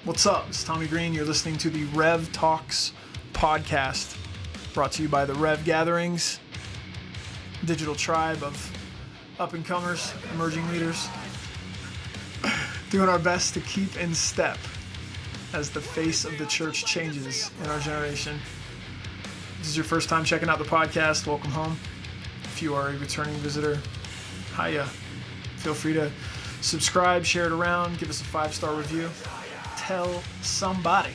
What's up? It's Tommy Green. You're listening to the Rev Talks podcast, brought to you by the Rev Gatherings, digital tribe of up-and-comers, emerging leaders, doing our best to keep in step as the face of the church changes in our generation. If this is your first time checking out the podcast, welcome home. If you are a returning visitor, hiya. Feel free to subscribe, share it around, give us a 5-star review. Tell somebody.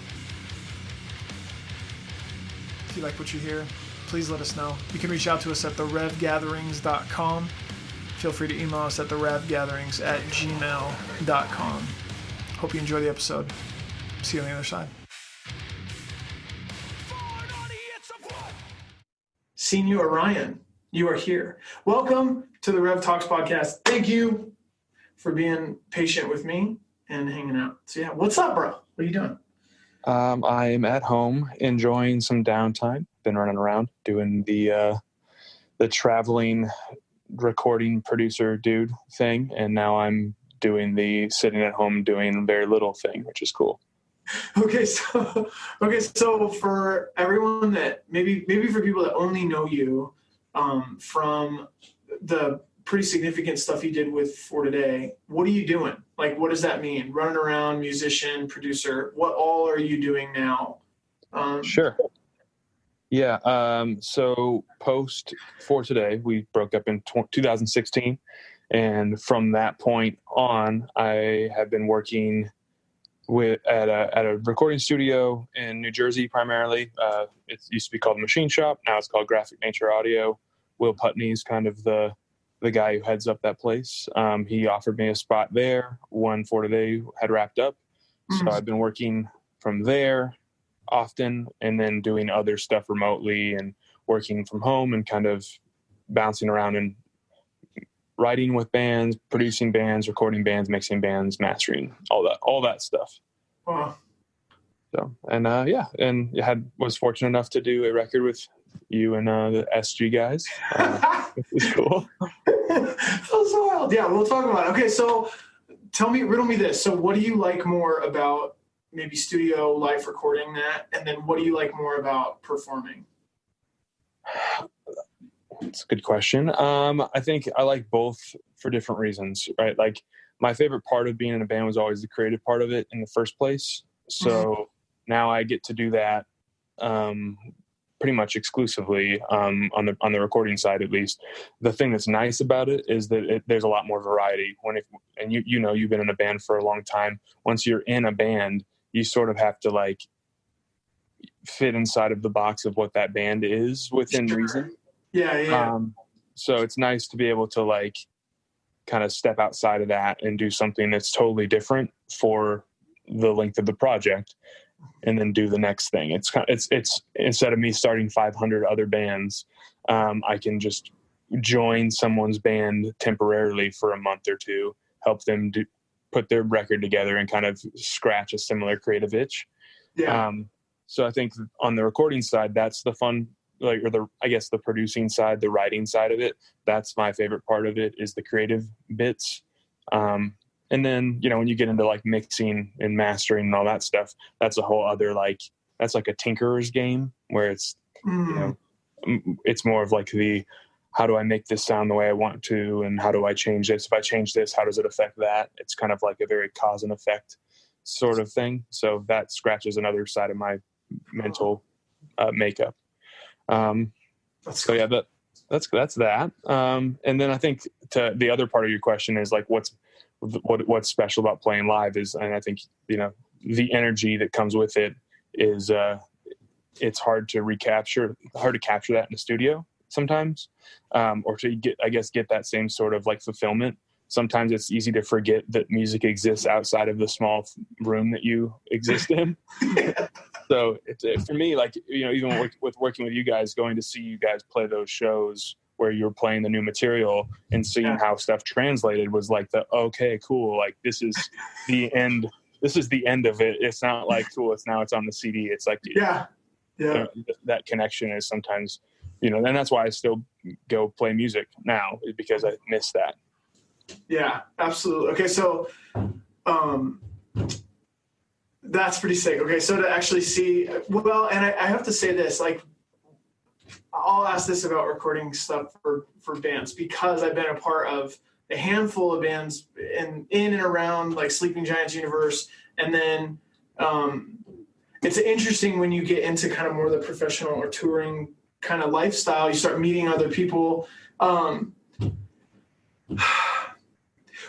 If you like what you hear, please let us know. You can reach out to us at therevgatherings.com. Feel free to email us at therevgatherings@gmail.com. Hope you enjoy the episode. See you on the other side. Senior Orion, you are here. Welcome to the Rev Talks podcast. Thank you for being patient with me and hanging out. So yeah, what's up, bro? What are you doing? I am at home enjoying some downtime. Been running around doing the traveling recording producer dude thing, and now I'm doing the sitting at home doing very little thing, which is cool. Okay, so for everyone that maybe for people that only know you from the pretty significant stuff you did with For Today, what are you doing? Like, what does that mean? Running around, musician, producer, what all are you doing now? Sure. Yeah. So post For Today, we broke up in 2016. And from that point on, I have been working at a recording studio in New Jersey primarily. It used to be called Machine Shop. Now it's called Graphic Nature Audio. Will Putney's kind of the guy who heads up that place. He offered me a spot there when For Today had wrapped up. So I've been working from there often and then doing other stuff remotely and working from home and kind of bouncing around and writing with bands, producing bands, recording bands, mixing bands, mastering, all that stuff. Wow. So, and was fortunate enough to do a record with you and the SG guys. It was cool. That was wild. Yeah, we'll talk about it. Okay, so riddle me this. So what do you like more about maybe studio live recording that? And then what do you like more about performing? It's a good question. I think I like both for different reasons, right? Like my favorite part of being in a band was always the creative part of it in the first place. So now I get to do that pretty much exclusively on the recording side, at least. The thing that's nice about it is that there's a lot more variety. You've been in a band for a long time. Once you're in a band, you sort of have to like fit inside of the box of what that band is within reason. Yeah. So it's nice to be able to like kind of step outside of that and do something that's totally different for the length of the project and then do the next thing. It's instead of me starting 500 other bands, I can just join someone's band temporarily for a month or two, help them put their record together and kind of scratch a similar creative itch. Yeah. So I think on the recording side, that's the fun, the producing side, the writing side of it. That's my favorite part of it, is the creative bits. And then, when you get into like mixing and mastering and all that stuff, that's a whole other, that's like a tinkerer's game where it's, it's more of like how do I make this sound the way I want to? And how do I change this? If I change this, how does it affect that? It's kind of like a very cause and effect sort of thing. So that scratches another side of my mental makeup. That's that. And then I think to the other part of your question is like, what's special about playing live is, and I think, the energy that comes with it is, it's hard to capture that in the studio sometimes, or to get that same sort of like fulfillment. Sometimes it's easy to forget that music exists outside of the small room that you exist in. So for me, like, even with working with you guys, going to see you guys play those shows where you're playing the new material and seeing how stuff translated was like okay, cool. Like this is the end. This is the end of it. It's not like, cool, it's on the CD. It's like, that connection is sometimes, and that's why I still go play music now, because I miss that. Yeah, absolutely. Okay. So, That's pretty sick. Okay, so to actually see, well, and I have to say this, like, I'll ask this about recording stuff for bands, because I've been a part of a handful of bands in and around like Sleeping Giants universe. And then it's interesting when you get into kind of more the professional or touring kind of lifestyle, you start meeting other people.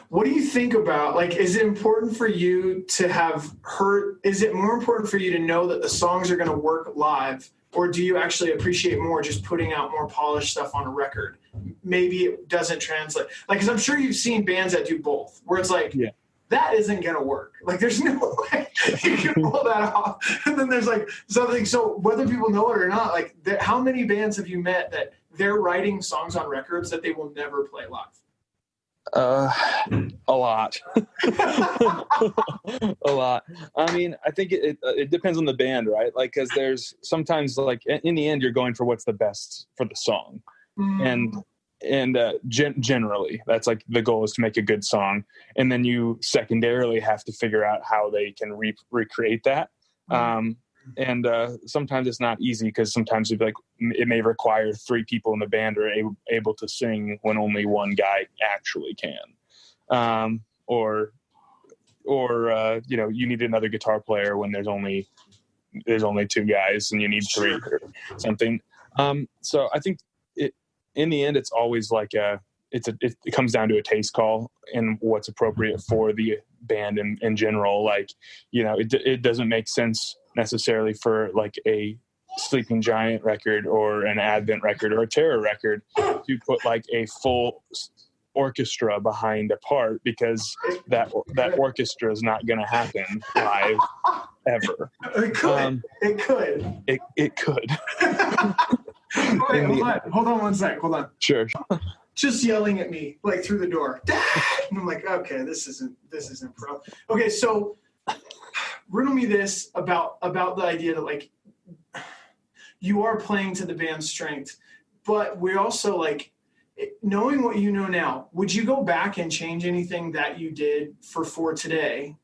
What do you think about, like, is it important for you to have heard, is it more important for you to know that the songs are going to work live, or do you actually appreciate more just putting out more polished stuff on a record? Maybe it doesn't translate. Like, because I'm sure you've seen bands that do both, where it's like, that isn't going to work. Like, there's no way you can pull that off. And then there's like something, so whether people know it or not, like, how many bands have you met that they're writing songs on records that they will never play live? A lot. A lot. I mean, I think it depends on the band, right? Like, because there's sometimes, like, in the end, you're going for what's the best for the song. And generally, that's like the goal, is to make a good song. And then you secondarily have to figure out how they can recreate that. And sometimes it's not easy, because sometimes it'd be like, it may require 3 people in the band are able to sing when only one guy actually can. Or you know, you need another guitar player when there's only 2 guys and you need 3 or something. So I think in the end, it's always like it comes down to a taste call and what's appropriate for the band in general. Like, you know, it doesn't make sense necessarily for like a Sleeping Giant record or an Advent record or a Terror record to put like a full orchestra behind a part, because that orchestra is not going to happen live ever. It could. It could. Wait, hold on 1 sec. Hold on. Sure. Just yelling at me like through the door. And I'm like, okay, this isn't pro. Okay, so riddle me this about the idea that, like, you are playing to the band's strength, but we're also, like, knowing what you know now, would you go back and change anything that you did for today,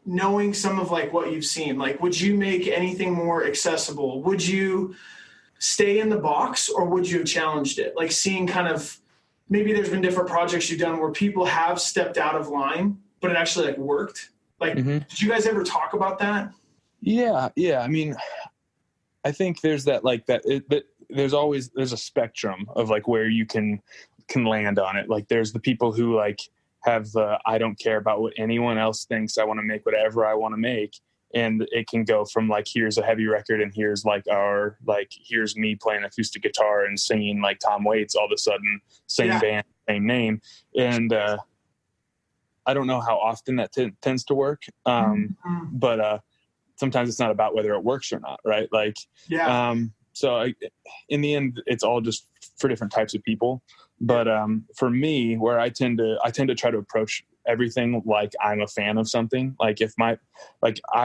knowing some of like what you've seen? Like, would you make anything more accessible? Would you stay in the box, or would you have challenged it? Like, seeing kind of, maybe there's been different projects you've done where people have stepped out of line, but it actually like worked. Like, did you guys ever talk about that? Yeah. I mean, I think there's that, like, there's a spectrum of like where you can land on it. Like, there's the people who like have I don't care about what anyone else thinks, I want to make whatever I want to make. And it can go from like, here's a heavy record and here's like here's me playing acoustic guitar and singing like Tom Waits all of a sudden, same band, same name. And I don't know how often that tends to work. But sometimes it's not about whether it works or not. Right. Like, so in the end, it's all just for different types of people. But for me, where I tend to try to approach everything like I'm a fan of something. Like, if I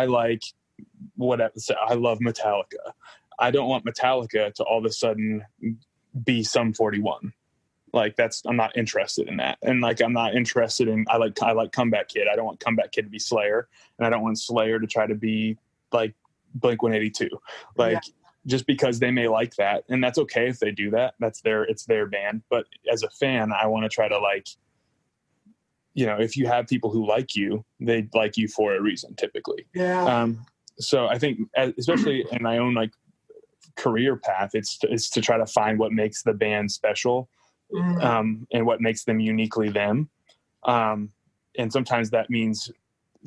like whatever, I love Metallica. I don't want Metallica to all of a sudden be Sum 41. Like, I'm not interested in that. And like, I'm not interested in, I like Comeback Kid. I don't want Comeback Kid to be Slayer, and I don't want Slayer to try to be like Blink-182. Like, just because they may like that, and that's okay if they do that. It's their band. But as a fan, I want to try to, like, you know, if you have people who like you, they like you for a reason, typically. So I think, especially in my own like career path, it's to try to find what makes the band special, and what makes them uniquely them. And sometimes that means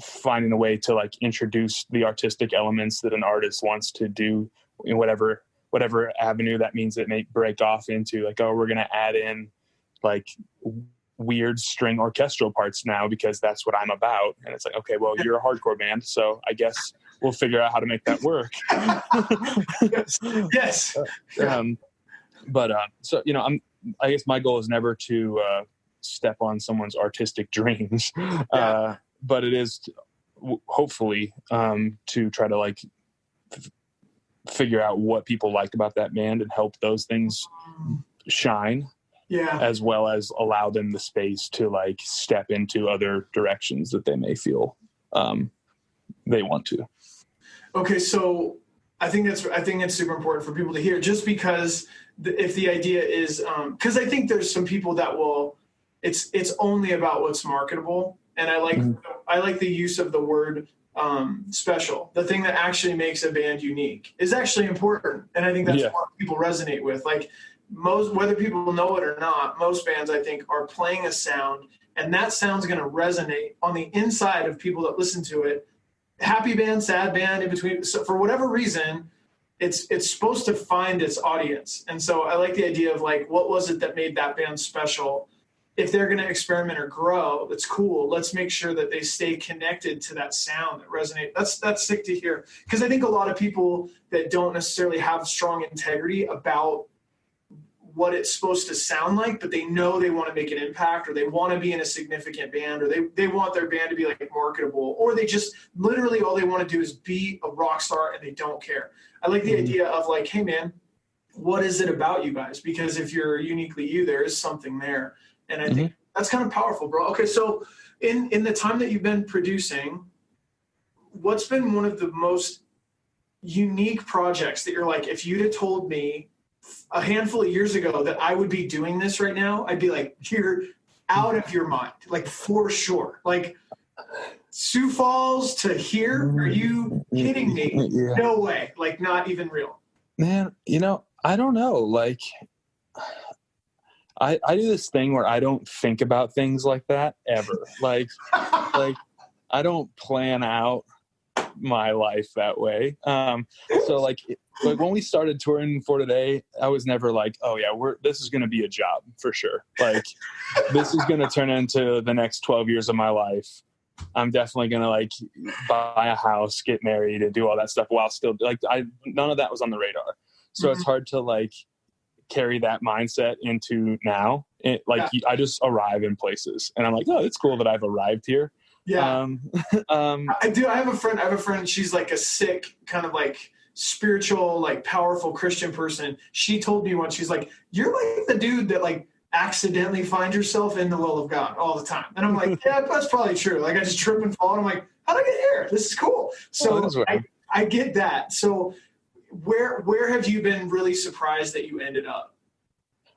finding a way to like introduce the artistic elements that an artist wants to do in whatever avenue that means. It may break off into like, oh, we're going to add in like weird string orchestral parts now because that's what I'm about. And it's like, okay, well, you're a hardcore band, so I guess we'll figure out how to make that work. Yes. So, you know, I guess my goal is never to step on someone's artistic dreams, but it is hopefully to try to like figure out what people like about that band and help those things shine. As well as allow them the space to like step into other directions that they may feel they want to. Okay. So I think it's super important for people to hear, just because if the idea is, cause I think there's some people that will, it's only about what's marketable. And I like the use of the word special. The thing that actually makes a band unique is actually important. And I think that's what people resonate with. Like whether people know it or not, most bands I think are playing a sound, and that sound's going to resonate on the inside of people that listen to it. Happy band, sad band, in between. So for whatever reason, it's supposed to find its audience. And so I like the idea of like, what was it that made that band special? If they're going to experiment or grow, that's cool. Let's make sure that they stay connected to that sound that resonates. That's sick to hear. Because I think a lot of people that don't necessarily have strong integrity about what it's supposed to sound like, but they know they want to make an impact, or they want to be in a significant band, or they want their band to be like marketable, or they just literally all they want to do is be a rock star and they don't care. I like the idea of like, hey man, what is it about you guys? Because if you're uniquely you, there is something there. And I think that's kind of powerful, bro. Okay, so in the time that you've been producing, what's been one of the most unique projects that you're like, if you'd have told me a handful of years ago that I would be doing this right now, I'd be like, you're out of your mind, like for sure. Like Sioux Falls to here, are you kidding me? Yeah. No way, like not even real. Man, I don't know. Like I do this thing where I don't think about things like that ever. Like I don't plan out my life that way. So like when we started touring For Today, I was never like, oh yeah, this is going to be a job for sure. Like this is going to turn into the next 12 years of my life. I'm definitely going to like buy a house, get married, and do all that stuff while still like none of that was on the radar. So it's hard to like carry that mindset into now. I just arrive in places and I'm like, oh, it's cool that I've arrived here. Yeah. I do. I have a friend. She's like a sick kind of like spiritual, like powerful Christian person. She told me once, she's like, you're like the dude that like accidentally finds yourself in the will of God all the time. And I'm like, yeah, that's probably true. Like I just trip and fall and I'm like, how'd I get here? This is cool. So I get that. So where have you been really surprised that you ended up?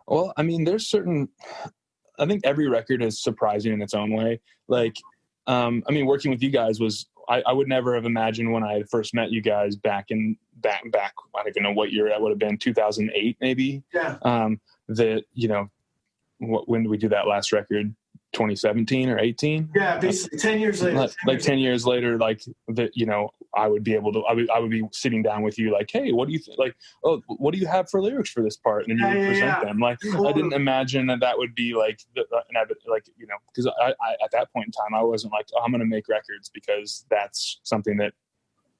Well, I mean, I think every record is surprising in its own way. Like, I mean, working with you guys I would never have imagined when I first met you guys back, I don't even know what year that would have been, 2008 maybe. Yeah. That, when did we do that last record? 2017 or 18? Yeah, basically 10 years later. Like 10 years later, like that, I would be able to, I would be sitting down with you like, hey, what do you like, oh, what do you have for lyrics for this part? And then you would present them. Like, I didn't imagine that would be like, because I at that point in time, I wasn't like, oh, I'm going to make records because that's something that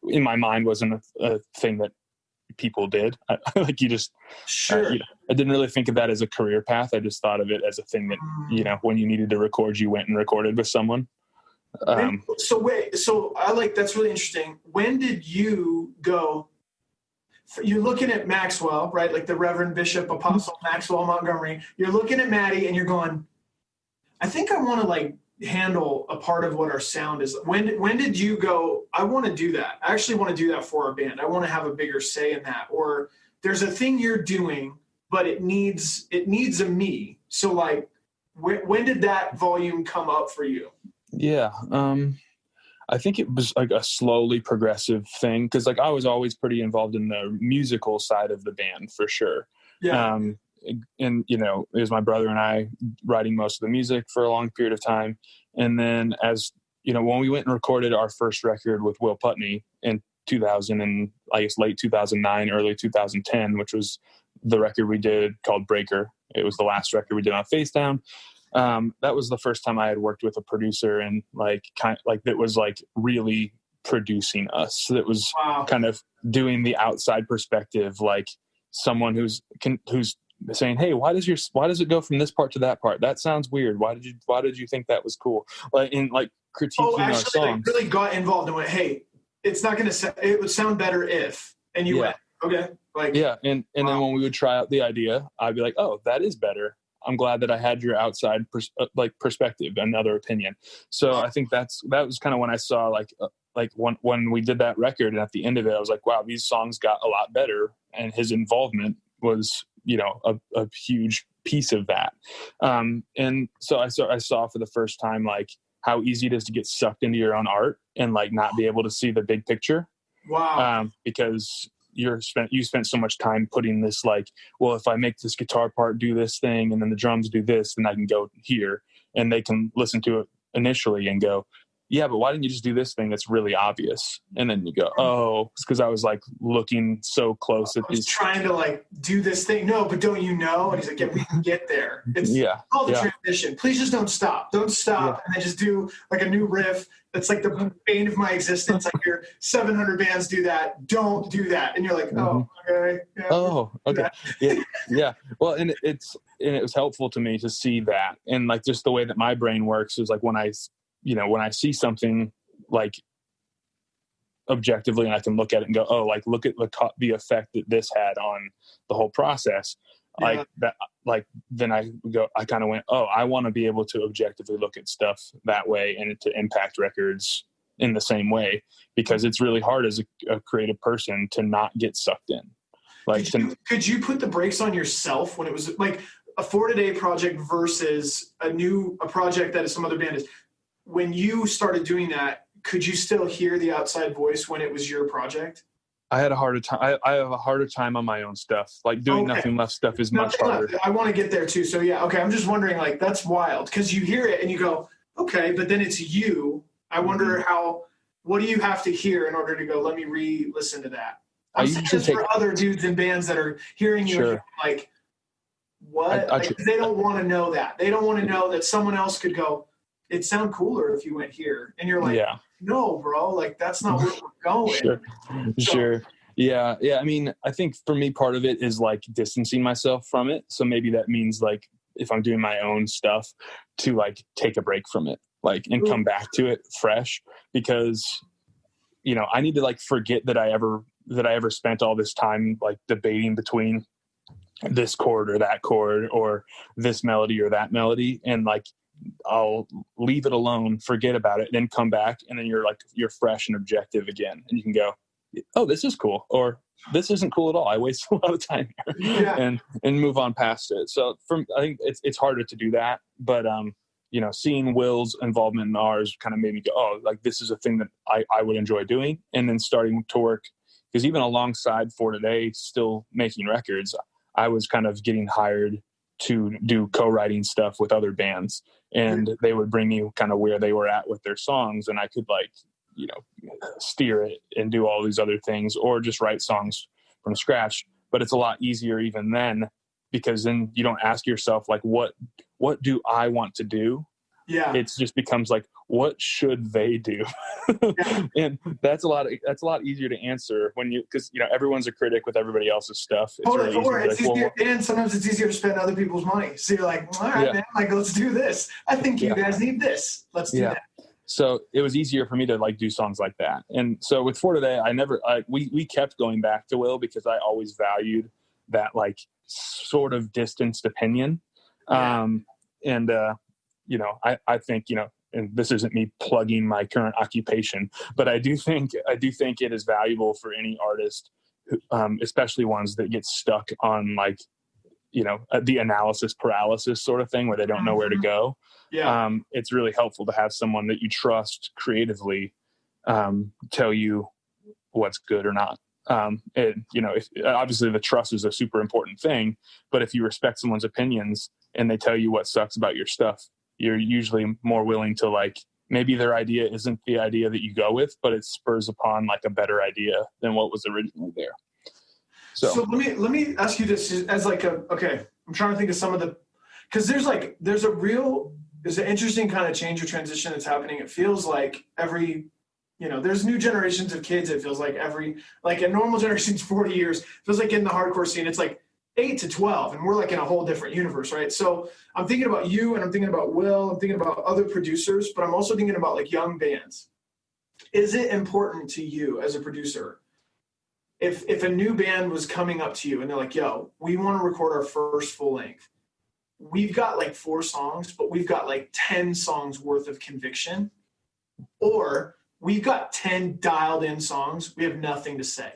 in my mind wasn't a thing that people did. Like you just, sure. I didn't really think of that as a career path. I just thought of it as a thing that, when you needed to record, you went and recorded with someone. So I like, that's really interesting. When did you go, you're looking at Maxwell, right? Like the Reverend Bishop Apostle Maxwell Montgomery, you're looking at Maddie and you're going, I think I want to like handle a part of what our sound is. When did you go, I want to do that. I actually want to do that for our band. I want to have a bigger say in that. Or there's a thing you're doing, but it needs a me. So like, when did that volume come up for you? Yeah. I think it was like a slowly progressive thing. Cause like I was always pretty involved in the musical side of the band for sure. Yeah. And it was my brother and I writing most of the music for a long period of time. And then as when we went and recorded our first record with Will Putney in 2000 and I guess late 2009, early 2010, which was the record we did called Breaker. It was the last record we did on Face Down. That was the first time I had worked with a producer and that was like really producing us. That was kind of doing the outside perspective, like someone who's saying, hey, why does it go from this part to that part? That sounds weird. Why did you think that was cool? Like in like critiquing our songs. Like really got involved and went, hey, it's not going to it would sound better if, and you went, okay. Like, yeah. And then when we would try out the idea, I'd be like, oh, that is better. I'm glad that I had your outside perspective, another opinion. So I think that was kind of when I saw like like when we did that record, and at the end of it, I was like, wow, these songs got a lot better. And his involvement was, you know, a huge piece of that. And so I saw for the first time, like, how easy it is to get sucked into your own art and like not be able to see the big picture. Wow. Because you spent so much time putting this, like, well, if I make this guitar part do this thing and then the drums do this, then I can go here, and they can listen to it initially and go, yeah, but why didn't you just do this thing that's really obvious? And then you go, oh, it's because I was like looking so close at these. Trying to like do this thing. No, but don't you know? And he's like, yeah, we can get there. It's called the transition. Please just don't stop. Don't stop. Yeah. And then just do like a new riff. That's like the bane of my existence. Like your 700 bands do that. Don't do that. And you're like, oh, okay. Yeah, oh, okay. Yeah. Well, and it was helpful to me to see that. And like just the way that my brain works is like when I see something like objectively and I can look at it and go, oh, like look at the effect that this had on the whole process. Like that, like then I kind of went, oh, I want to be able to objectively look at stuff that way and to impact records in the same way, because it's really hard as a creative person to not get sucked in. Like, could you put the brakes on yourself when it was like a For Today project versus a project that some other band is? When you started doing that, could you still hear the outside voice when it was your project? I had a harder time. I have a harder time on my own stuff. Like doing nothing left stuff is much harder. I want to get there too. So yeah, okay. I'm just wondering, like, that's wild because you hear it and you go, okay, but then it's you. I wonder what do you have to hear in order to go, let me re-listen to that? I'm saying this for other dudes in bands that are hearing you and like, what? They don't want to know that. They don't want to know that someone else could go, it'd sound cooler if you went here. And you're like, no, bro, like that's not where we're going. Sure. Yeah. I mean, I think for me, part of it is like distancing myself from it. So maybe that means like, if I'm doing my own stuff, to like take a break from it, like, and come back to it fresh, because, you know, I need to like forget that I ever spent all this time like debating between this chord or that chord or this melody or that melody. And like, I'll leave it alone, forget about it, then come back, and then you're fresh and objective again, and you can go, oh, this is cool, or this isn't cool at all. I wasted a lot of time here, and move on past it. So I think it's harder to do that, but you know, seeing Will's involvement in ours kind of made me go, oh, like this is a thing that I would enjoy doing, and then starting to work, because even alongside For Today, still making records, I was kind of getting hired to do co-writing stuff with other bands, and they would bring me kind of where they were at with their songs, and I could like, you know, steer it and do all these other things, or just write songs from scratch. But it's a lot easier even then, because then you don't ask yourself like, what do I want to do? Yeah. It just becomes like, what should they do? And that's a lot easier to answer because you know, everyone's a critic with everybody else's stuff. It's easier, and sometimes it's easier to spend other people's money. So you're like, all right, man, like, let's do this. I think you guys need this. Let's do that. So it was easier for me to like do songs like that. And so with For Today, we kept going back to Will, because I always valued that like sort of distanced opinion. You know, I think, you know, and this isn't me plugging my current occupation, but I do think it is valuable for any artist, especially ones that get stuck on like, you know, the analysis paralysis sort of thing where they don't know where to go. It's really helpful to have someone that you trust creatively tell you what's good or not. And you know, obviously the trust is a super important thing, but if you respect someone's opinions and they tell you what sucks about your stuff, you're usually more willing to like, maybe their idea isn't the idea that you go with, but it spurs upon like a better idea than what was originally there. So let me ask you this as like I'm trying to think of some of the, because there's an interesting kind of change or transition that's happening. It feels like there's new generations of kids. It feels like a normal generation's 40 years. It feels like in the hardcore scene, it's like 8 to 12, and we're like in a whole different universe, right? So I'm thinking about you, and I'm thinking about Will, I'm thinking about other producers, but I'm also thinking about like young bands. Is it important to you as a producer, if a new band was coming up to you and they're like, yo, we want to record our first full length. We've got like 4 songs, but we've got like 10 songs worth of conviction. Or we've got 10 dialed in songs. We have nothing to say.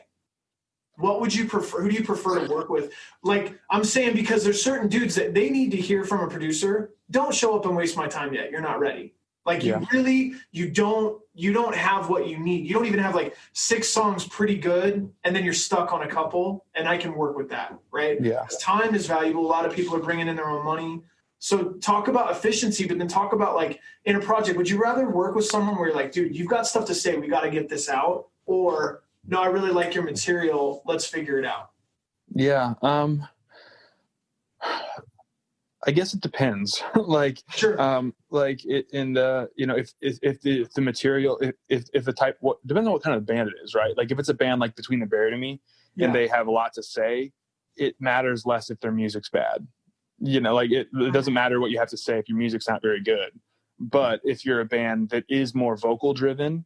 What would you prefer? Who do you prefer to work with? Like, I'm saying, because there's certain dudes that they need to hear from a producer. Don't show up and waste my time yet. You're not ready. Like, you don't have what you need. You don't even have like 6 songs pretty good, and then you're stuck on a couple, and I can work with that, right? Yeah. Because time is valuable. A lot of people are bringing in their own money. So talk about efficiency, but then talk about, like, in a project, would you rather work with someone where you're like, dude, you've got stuff to say, we got to get this out, or no, I really like your material, let's figure it out? Yeah. I guess it depends. Like, sure. Like it, and you know, if the material, if the type, what depends on what kind of band it is, right? Like if it's a band like Between the Buried and Me, and they have a lot to say, it matters less if their music's bad. You know, like it doesn't matter what you have to say if your music's not very good. But if you're a band that is more vocal driven,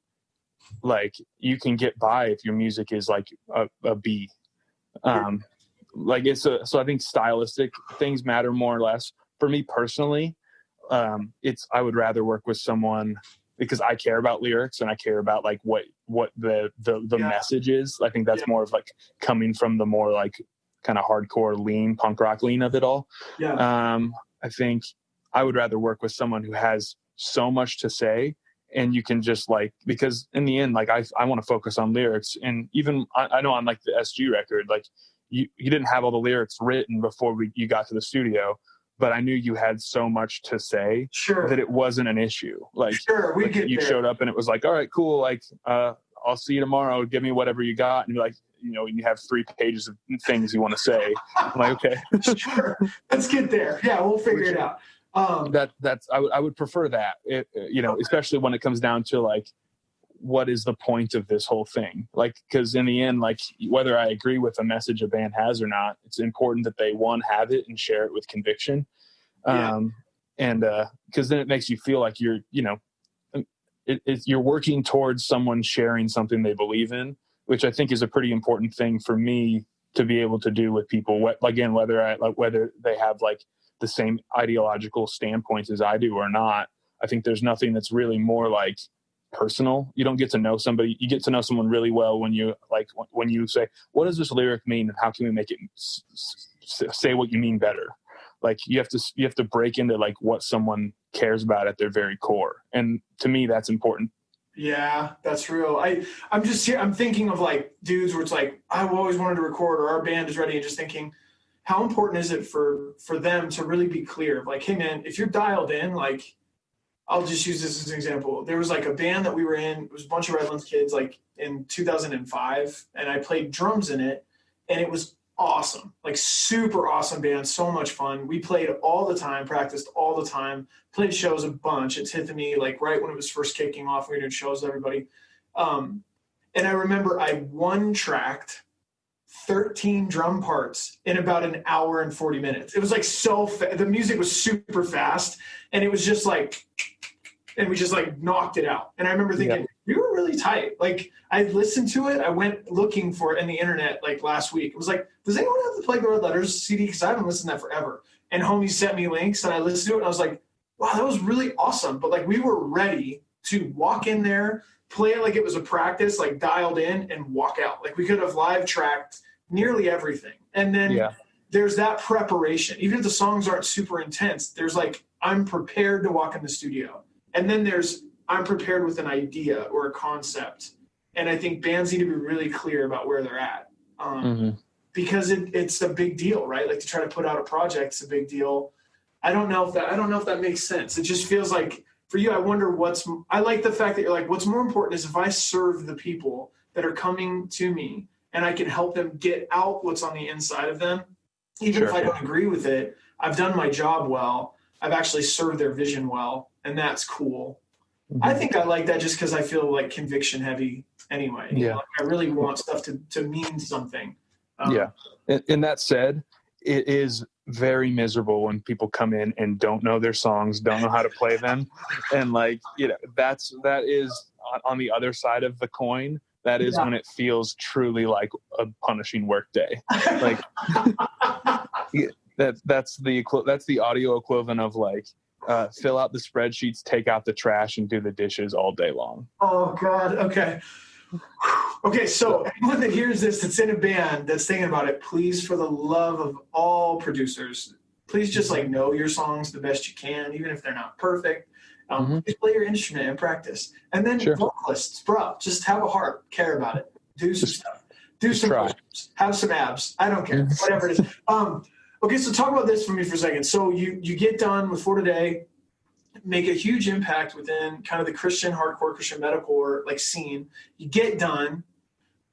like you can get by if your music is like a B. Like so I think stylistic things matter more or less. For me personally, I would rather work with someone because I care about lyrics and I care about like what the message is. I think that's more of like coming from the more like kind of hardcore lean punk rock lean of it all. I think I would rather work with someone who has so much to say, and you can just like, because in the end, like I want to focus on lyrics. And even I know on like the SG record, like you didn't have all the lyrics written before you got to the studio, but I knew you had so much to say that it wasn't an issue. Like, you showed up and it was like, all right, cool. Like, I'll see you tomorrow. Give me whatever you got. And you're like, you know, you have 3 pages of things you want to say. I'm like, okay, sure. Let's get there. Yeah. We'll figure it out. I would prefer that, you know, especially when it comes down to like, what is the point of this whole thing? Like, because in the end, like whether I agree with a message a band has or not, it's important that they have it and share it with conviction. And because then it makes you feel like you're, you know, you're working towards someone sharing something they believe in, which I think is a pretty important thing for me to be able to do with people. Again, whether they have like the same ideological standpoints as I do or not, I think there's nothing that's really more like personal. You don't get to know somebody. You get to know someone really well when you say, what does this lyric mean and how can we make it say what you mean better? Like you have to break into like what someone cares about at their very core. And to me, that's important. Yeah, that's real. I'm thinking of like dudes where it's like, I've always wanted to record, or our band is ready, and just thinking, how important is it for them to really be clear? Like, hey man, if you're dialed in, like, I'll just use this as an example. There was like a band that we were in. It was a bunch of Redlands kids, like in 2005, and I played drums in it, and it was awesome, like super awesome band, so much fun. We played all the time, practiced all the time, played shows a bunch. It's hit to me like right when it was first kicking off. We were doing shows with everybody, and I remember I one-tracked 13 drum parts in about an hour and 40 minutes. It was like the music was super fast, and it was just like, and we just like knocked it out. And I remember thinking, we were really tight. Like I listened to it. I went looking for it in the internet like last week. It was like, does anyone have the Plague the Red Letters CD? Because I haven't listened to that forever. And homies sent me links, and I listened to it, and I was like, wow, that was really awesome. But like we were ready to walk in there, play it like it was a practice, like dialed in, and walk out. Like we could have live tracked nearly everything. And then there's that preparation. Even if the songs aren't super intense, there's like, I'm prepared to walk in the studio. And then there's, I'm prepared with an idea or a concept. And I think bands need to be really clear about where they're at. Because it's a big deal, right? Like to try to put out a project, it's a big deal. I don't know if that makes sense. It just feels like for you, I wonder I like the fact that you're like, what's more important is if I serve the people that are coming to me and I can help them get out what's on the inside of them, even if I don't agree with it, I've done my job well. I've actually served their vision well, and that's cool. I think I like that just because I feel like conviction heavy anyway. You know, like I really want stuff to mean something. And that said, it is very miserable when people come in and don't know their songs, don't know how to play them. And like, you know, that is on the other side of the coin. That is when it feels truly like a punishing work day. Like that's the audio equivalent of like fill out the spreadsheets, take out the trash, and do the dishes all day long. Oh God. Okay. Okay. So anyone that hears this, that's in a band, that's thinking about it, please, for the love of all producers, please just like know your songs the best you can, even if they're not perfect. Please play your instrument and practice. And then vocalists, bro, just have a heart, care about it, do some stuff, do some push-ups, have some abs. I don't care, whatever it is. Okay, so talk about this for me for a second. So you get done with For Today, make a huge impact within kind of the Christian, hardcore Christian metalcore like scene. You get done,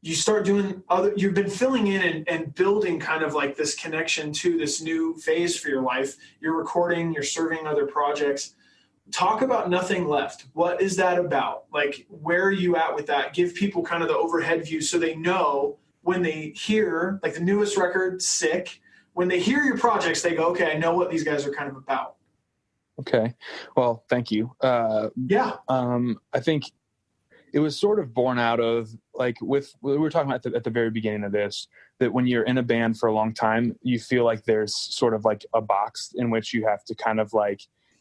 you start doing you've been filling in and building kind of like this connection to this new phase for your life. You're recording, you're serving other projects. Talk about Nothing Left. What is that about? Like, where are you at with that? Give people kind of the overhead view so they know when they hear like the newest record, Sick. When they hear your projects, they go, okay, I know what these guys are kind of about. Okay. Well, thank you. I think it was sort of born out of like we were talking about at the very beginning of this, that when you're in a band for a long time, you feel like there's sort of like a box in which you have to kind of like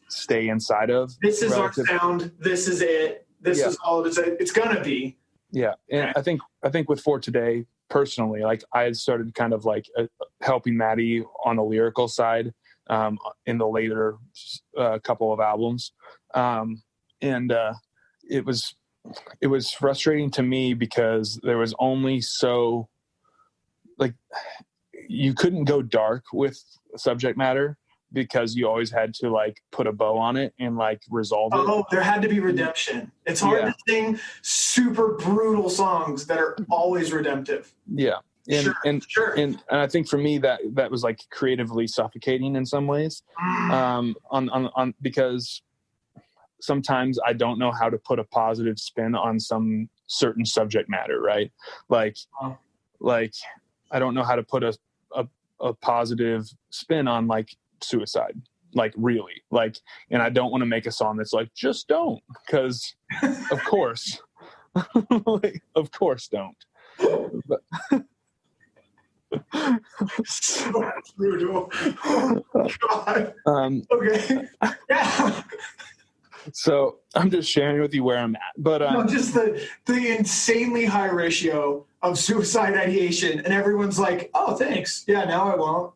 stay inside of. This is our sound. This is it. This is all of it. It's going to be. Yeah. And I think with For Today, personally, like I had started kind of like helping Maddie on the lyrical side in the later couple of albums. It was frustrating to me because there was only so like you couldn't go dark with subject matter because you always had to like put a bow on it and like resolve it. Oh, there had to be redemption. It's hard to sing super brutal songs that are always redemptive. Yeah. And I think for me that was like creatively suffocating in some ways. Because sometimes I don't know how to put a positive spin on some certain subject matter, right? Like I don't know how to put a positive spin on like suicide, like really, like, and I don't want to make a song that's like, just don't, because of course, like, of course don't. But, so brutal. Oh, God. Okay. Yeah. So I'm just sharing with you where I'm at, but just the insanely high ratio of suicide ideation, and everyone's like, "Oh, thanks. Yeah, now I won't."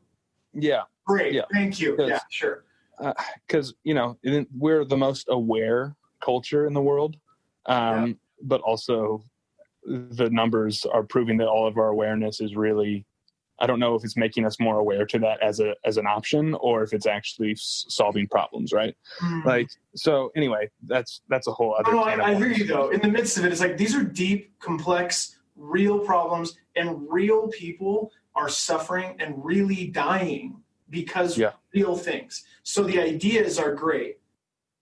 Yeah. Great. Yeah. Thank you. Yeah, sure. Because we're the most aware culture in the world, but also the numbers are proving that all of our awareness is really. I don't know if it's making us more aware to that as an option or if it's actually solving problems, right? Like, so anyway, that's a whole other. No, I hear you though. In the midst of it, it's like these are deep, complex, real problems, and real people are suffering and really dying because real things. So the ideas are great.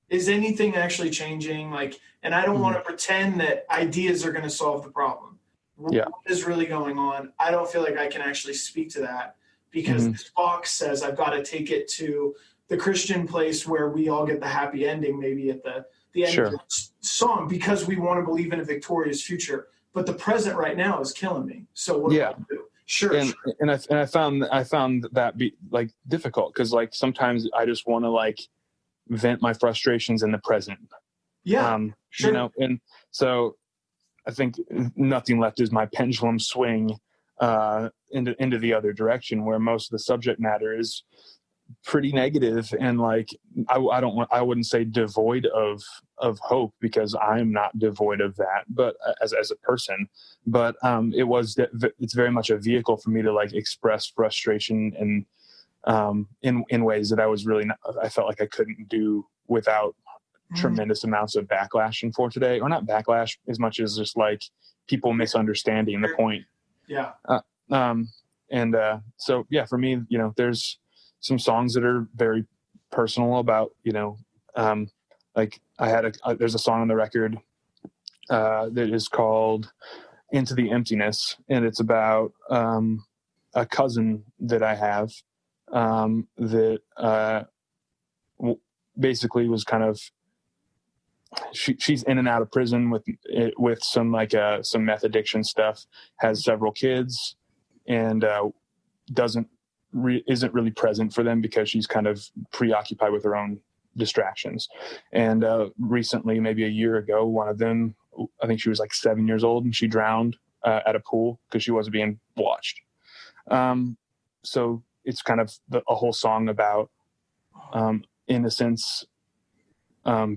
Is anything actually changing? Like, and I don't want to pretend that ideas are going to solve the problem. What is really going on? I don't feel like I can actually speak to that because this box says I've got to take it to the Christian place where we all get the happy ending, maybe at the end of the song, because we want to believe in a victorious future. But the present right now is killing me. So what do I do? Sure. And I found that be like difficult because like sometimes I just want to like vent my frustrations in the present. Yeah. You know, and so. I think Nothing Left is my pendulum swing into the other direction, where most of the subject matter is pretty negative and like I wouldn't say devoid of hope because I'm not devoid of that, but as a person, but it's very much a vehicle for me to like express frustration and in ways that I felt like I couldn't do without tremendous amounts of backlash in For Today, or not backlash as much as just like people misunderstanding the point. Yeah. So yeah, for me, there's some songs that are very personal about, like there's a song on the record that is called Into the Emptiness. And it's about a cousin that I have that basically was kind of, she's in and out of prison with some some meth addiction stuff, has several kids, and isn't really present for them because she's kind of preoccupied with her own distractions. And recently, maybe a year ago, one of them, I think she was like 7 years old, and she drowned at a pool because she wasn't being watched. So it's kind of a whole song about innocence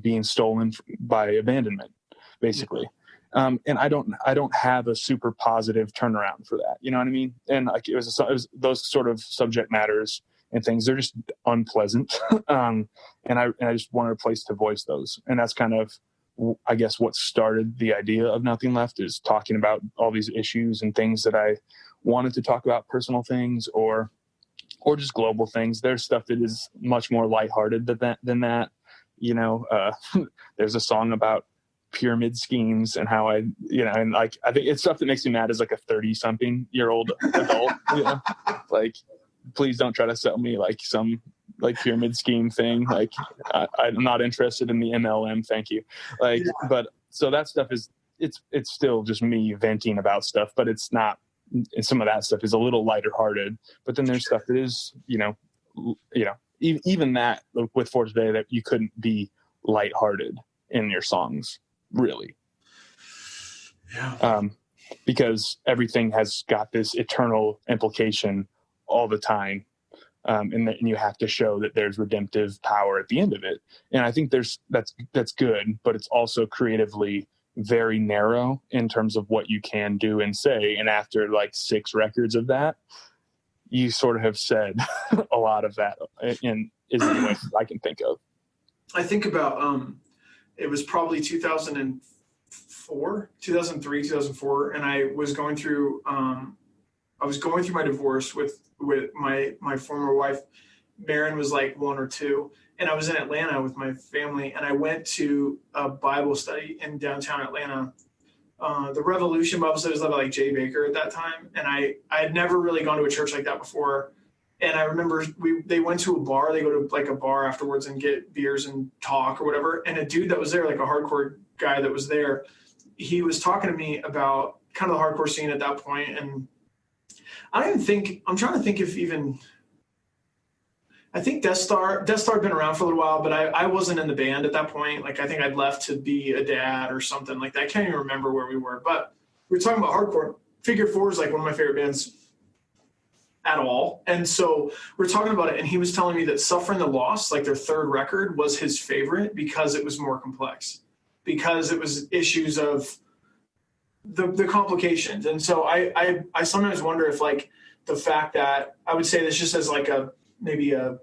being stolen by abandonment, basically. And I don't have a super positive turnaround for that. You know what I mean? And like it was those sort of subject matters and things. They're just unpleasant. And I just wanted a place to voice those. And that's kind of, I guess, what started the idea of Nothing Left, is talking about all these issues and things that I wanted to talk about, personal things or just global things. There's stuff that is much more lighthearted than that. You know, there's a song about pyramid schemes and how and like, I think it's stuff that makes me mad as like a 30-something-year-old adult, you know, like, please don't try to sell me like some like pyramid scheme thing. Like I'm not interested in the MLM. Thank you. Like, yeah. But so that stuff is, it's still just me venting about stuff, but it's not, and some of that stuff is a little lighter hearted, but then there's stuff that is, even that with For Today, that you couldn't be lighthearted in your songs, really. Yeah. Because everything has got this eternal implication all the time. And you have to show that there's redemptive power at the end of it. And I think that's good, but it's also creatively very narrow in terms of what you can do and say. And after like 6 records of that, you sort of have said a lot of that in the way I can think of. I think about, it was probably 2003, 2004. And I was going through my divorce with my former wife. Maren was like 1 or 2. And I was in Atlanta with my family, and I went to a Bible study in downtown Atlanta. The Revolution Bible study was led by like Jay Baker at that time. And I had never really gone to a church like that before. And I remember they went to a bar. They go to like a bar afterwards and get beers and talk or whatever. And a dude that was there, like a hardcore guy that was there, he was talking to me about kind of the hardcore scene at that point. And I'm trying to think if even, I think Death Star had been around for a little while, but I wasn't in the band at that point. Like, I think I'd left to be a dad or something like that. I can't even remember where we were, but we were talking about hardcore. Figure 4 is like one of my favorite bands at all. And so we're talking about it, and he was telling me that Suffering the Loss, like their 3rd record, was his favorite because it was more complex, because it was issues of the complications. And so I sometimes wonder if like the fact that, I would say this just as like maybe a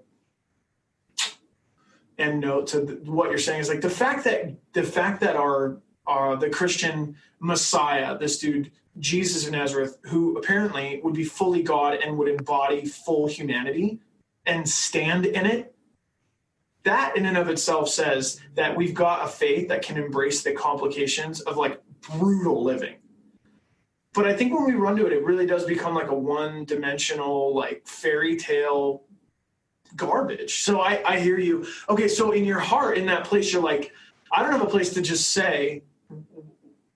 end note to what you're saying, is like the fact that our the Christian Messiah, this dude, Jesus of Nazareth, who apparently would be fully God and would embody full humanity and stand in it, that in and of itself says that we've got a faith that can embrace the complications of like brutal living. But I think when we run to it, it really does become like a one-dimensional, like fairy tale garbage. So I hear you. Okay, so in your heart, in that place, you're like, I don't have a place to just say,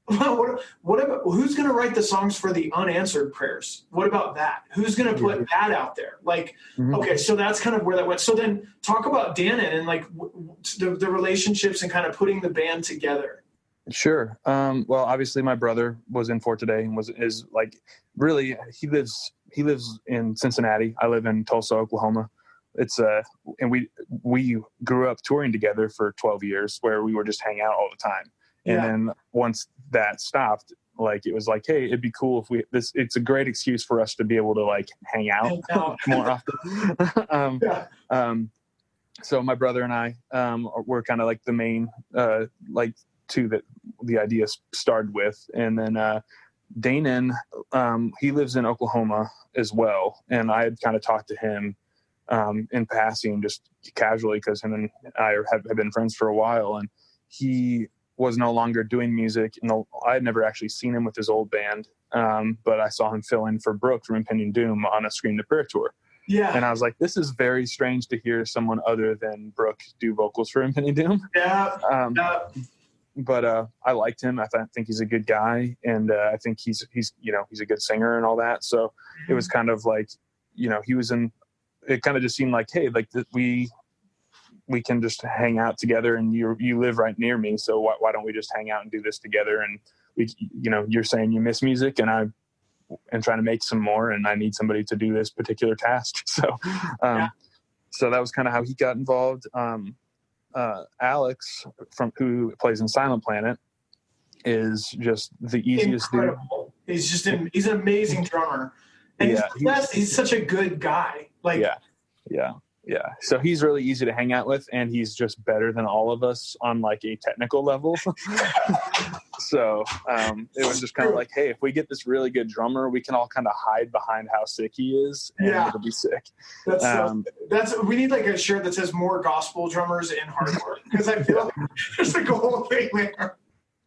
what about, who's going to write the songs for the unanswered prayers? What about that? Who's going to put that out there? Like, okay, so that's kind of where that went. So then talk about Dannon and like the relationships and kind of putting the band together. Sure. Well, obviously my brother was in For Today and is like, really, he lives in Cincinnati. I live in Tulsa, Oklahoma. It's and we grew up touring together for 12 years where we were just hanging out all the time. And then once that stopped, like, it was like, hey, it'd be cool if it's a great excuse for us to be able to like hang out more often. So my brother and I, were kind of like the main, like two that the idea started with. And then, Dannon, he lives in Oklahoma as well. And I had kind of talked to him, in passing, just casually, because him and I have been friends for a while, and he was no longer doing music. And I had never actually seen him with his old band, but I saw him fill in for Brooke from Impending Doom on a Scream the Prayer tour. Yeah. And I was like, this is very strange to hear someone other than Brooke do vocals for Impending Doom. But I liked him. I think he's a good guy, and I think he's a good singer and all that. So it was kind of like, he was in. It kind of just seemed like, hey, like we we can just hang out together, and you live right near me. So why don't we just hang out and do this together? And we, you're saying you miss music, and I'm trying to make some more, and I need somebody to do this particular task. So, so that was kind of how he got involved. Alex, who plays in Silent Planet, is just the easiest Incredible. Dude. He's an amazing drummer, and he's such a good guy. Yeah. So he's really easy to hang out with, and he's just better than all of us on like a technical level. So it was just kind of like, hey, if we get this really good drummer, we can all kind of hide behind how sick he is, and it'll be sick. We need like a shirt that says more gospel drummers in hardcore, because I feel like there's like a whole thing there.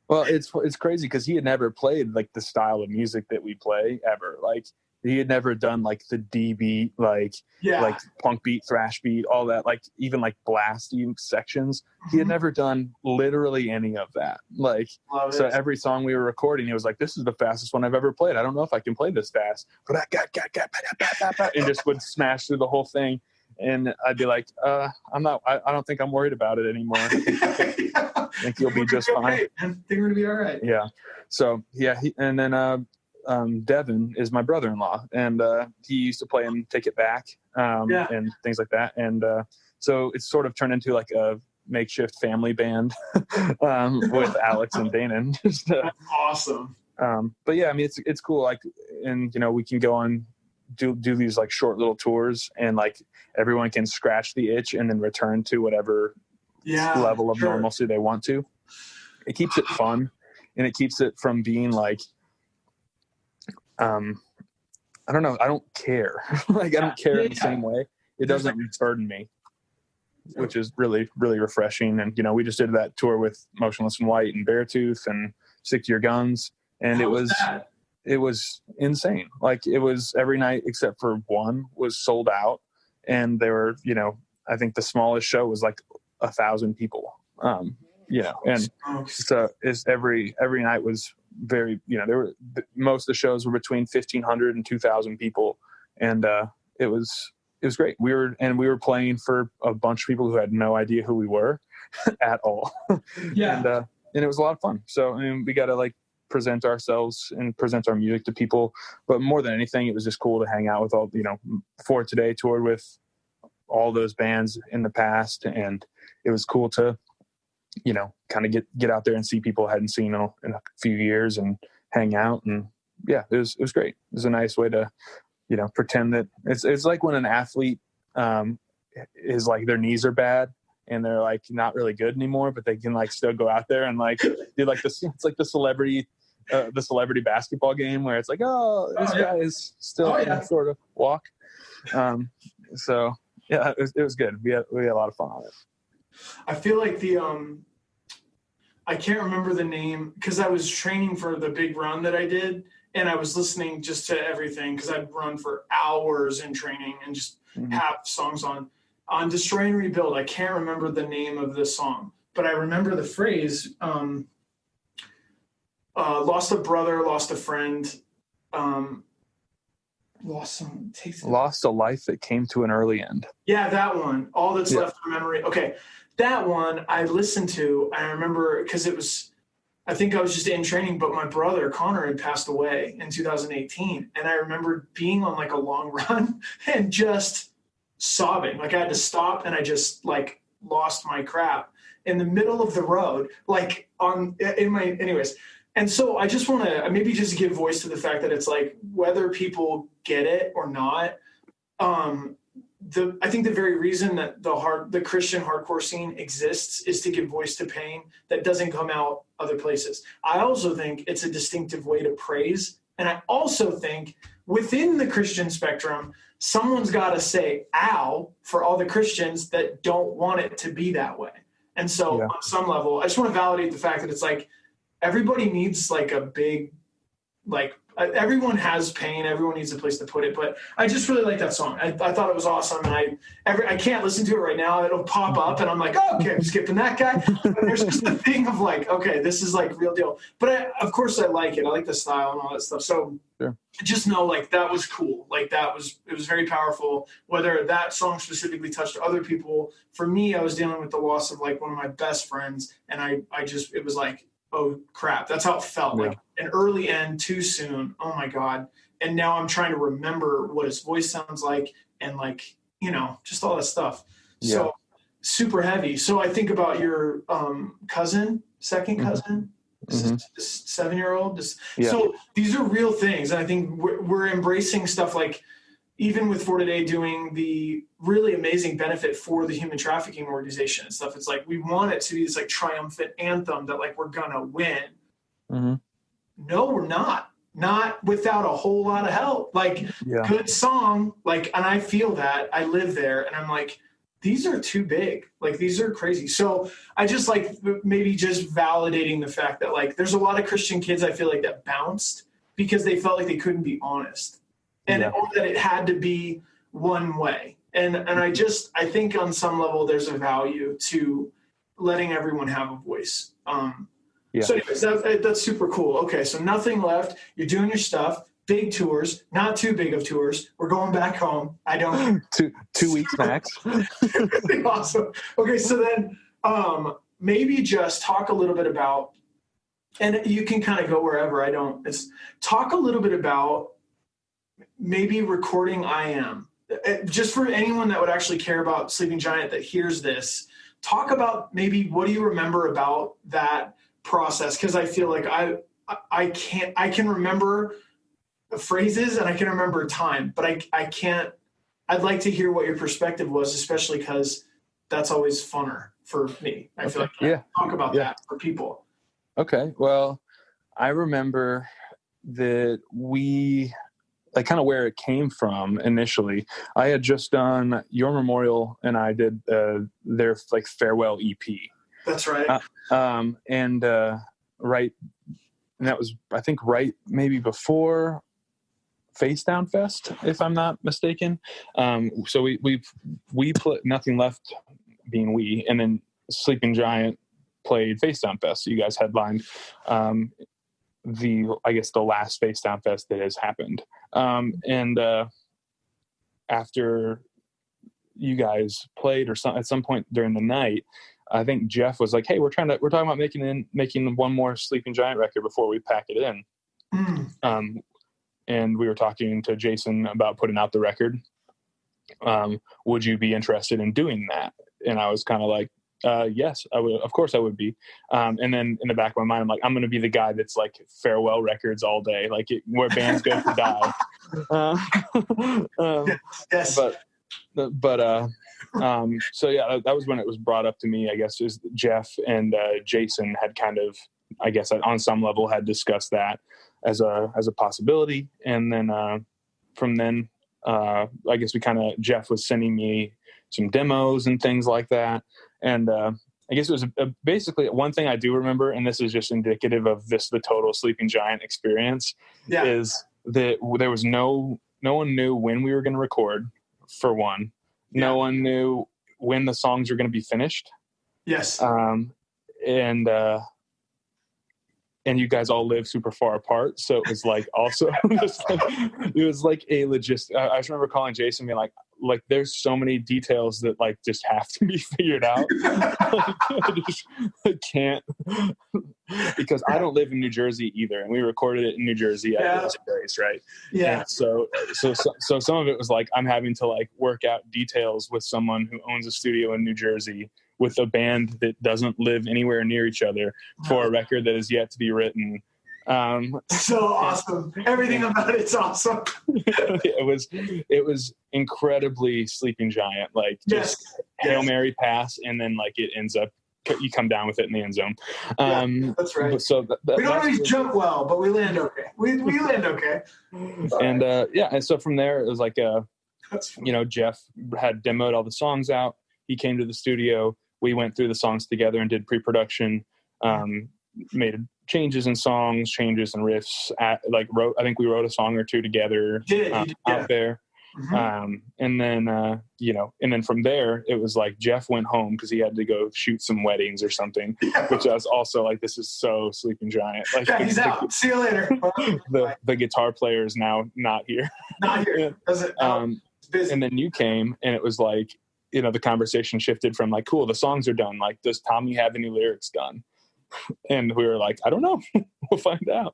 Well, it's crazy because he had never played like the style of music that we play ever. Like he had never done like the D beat, like punk beat, thrash beat, all that, like even like blasty sections. He had never done literally any of that. Like, so every song we were recording, he was like, this is the fastest one I've ever played. I don't know if I can play this fast, and just would smash through the whole thing. And I'd be like, I don't think I'm worried about it anymore. I think you'll be just fine. I think we're going to be all right. Yeah. So, and then Devin is my brother-in-law, and he used to play in Take It Back and things like that. And so it's sort of turned into like a makeshift family band with Alex and Dana. That's awesome. But yeah, I mean, it's cool. Like, and we can go on, do these like short little tours, and like everyone can scratch the itch and then return to whatever level of normalcy they want to. It keeps it fun, and it keeps it from being like, I don't know. I don't care. Like, I don't care in the same way. It doesn't burden me, which is really, really refreshing. And, we just did that tour with Motionless in White and Beartooth and Stick to Your Guns. And it was insane. Like, it was every night except for one was sold out. And they were, I think the smallest show was like 1,000 people, and so it's every night was very, most of the shows were between 1,500 and 2,000 people. And, it was great. We were playing for a bunch of people who had no idea who we were at all. And it was a lot of fun. So, I mean, we got to like present ourselves and present our music to people, but more than anything, it was just cool to hang out with all, For Today toured with all those bands in the past. And it was cool to, kind of get out there and see people I hadn't seen in a few years and hang out. And it was great. It was a nice way to, pretend that it's like when an athlete is like their knees are bad and they're like not really good anymore, but they can like still go out there and like do like this. It's like the celebrity basketball game where it's like, this guy is still sort of walk. So yeah, it was good. We had a lot of fun on it. I feel like I can't remember the name because I was training for the big run that I did, and I was listening just to everything because I'd run for hours in training and just have songs on Destroy and Rebuild. I can't remember the name of the song, but I remember the phrase, lost a brother, lost a friend, lost a life that came to an early end. Yeah, that one. All that's left in memory. Okay. That one I listened to. I remember because I think I was just in training, but my brother Connor had passed away in 2018. And I remember being on like a long run and just sobbing. Like I had to stop and I just like lost my crap in the middle of the road, like anyways. And so I just want to maybe just give voice to the fact that it's like, whether people get it or not, I think the very reason that the Christian hardcore scene exists is to give voice to pain that doesn't come out other places. I also think it's a distinctive way to praise. And I also think within the Christian spectrum, someone's got to say, ow, for all the Christians that don't want it to be that way. And so on some level, I just want to validate the fact that it's like, everybody needs like a big everyone has pain. Everyone needs a place to put it, but I just really like that song. I thought it was awesome. And I can't listen to it right now. It'll pop up and I'm like, oh, okay, I'm skipping that guy. But there's just a thing of like, okay, this is like real deal. But of course I like it. I like the style and all that stuff. So sure. Just know like that was cool. Like it was very powerful. Whether that song specifically touched other people, for me, I was dealing with the loss of like one of my best friends. And it was like, oh crap, that's how it felt. Yeah. Like an early end too soon. Oh my God. And now I'm trying to remember what his voice sounds like and like, just all that stuff. Yeah. So super heavy. So I think about your second cousin, mm-hmm. this 7-year-old. Yeah. So these are real things. And I think we're embracing stuff like, even with For Today doing the really amazing benefit for the human trafficking organization and stuff, it's like we want it to be this like triumphant anthem that like we're gonna win. Mm-hmm. No, we're not without a whole lot of help. Like good song, like, and I feel that I live there and I'm like, these are too big. Like these are crazy. So I just like maybe just validating the fact that like there's a lot of Christian kids I feel like that bounced because they felt like they couldn't be honest. And or that it had to be one way. And I think on some level there's a value to letting everyone have a voice. So anyways, that's super cool. Okay, so nothing left. You're doing your stuff. Big tours, not too big of tours. We're going back home. I don't... two weeks max. Awesome. Okay, so then maybe just talk a little bit about, and you can kind of go wherever. Talk a little bit about maybe recording I Am. Just for anyone that would actually care about Sleeping Giant that hears this, talk about maybe what do you remember about that process? Because I feel like I can remember the phrases and I can remember time, but I can't. I'd like to hear what your perspective was, especially because that's always funner for me. I feel like talk about that for people. Okay, well, I remember that like kind of where it came from initially. I had just done Your Memorial and I did their like farewell EP. That's right. And that was, I think, right maybe before Face Down Fest, if I'm not mistaken. So we put Nothing Left being we, and then Sleeping Giant played Face Down Fest. So you guys headlined the last Face Down Fest that has happened. And after you guys played at some point during the night, I think Jeff was like, "Hey, we're talking about making one more Sleeping Giant record before we pack it in." And we were talking to Jason about putting out the record. Would you be interested in doing that? And I was kind of like, yes, I would. Of course I would be. And then in the back of my mind, I'm like, I'm going to be the guy that's like farewell records all day, like where bands go to die. Yes. So yeah, that was when it was brought up to me, I guess, is Jeff and Jason had kind of, I guess on some level had discussed that as a possibility. And then from then, I guess Jeff was sending me some demos and things like that. And I guess it was basically one thing I do remember, and this is just indicative of the total Sleeping Giant experience, is that there was no one knew when we were going to record, for one. No one knew when the songs were going to be finished. Yes. And you guys all live super far apart. So it was like also it was like a logistic. I just remember calling Jason being like there's so many details that like just have to be figured out. I can't, because I don't live in New Jersey either. And we recorded it in New Jersey at this place, right? Yeah. And so some of it was like, I'm having to like work out details with someone who owns a studio in New Jersey with a band that doesn't live anywhere near each other for a record that is yet to be written. So awesome. Everything about it's awesome. It was incredibly Sleeping Giant, like just Hail Mary pass, and then like it ends up, you come down with it in the end zone. That's right. So we don't always jump well, but we land okay. We land okay. And and so from there it was like Jeff had demoed all the songs out. He came to the studio. We went through the songs together and did pre-production. made changes in songs, changes in riffs. I think we wrote a song or two together out there. Mm-hmm. And then from there it was like Jeff went home because he had to go shoot some weddings or something, which I was also like, this is so Sleeping Giant. Like, yeah, he's out. See you later. the guitar player is now not here. Not here. And then you came, and it was like, the conversation shifted from like, cool, the songs are done. Like, does Tommy have any lyrics done? And we were like, I don't know. We'll find out.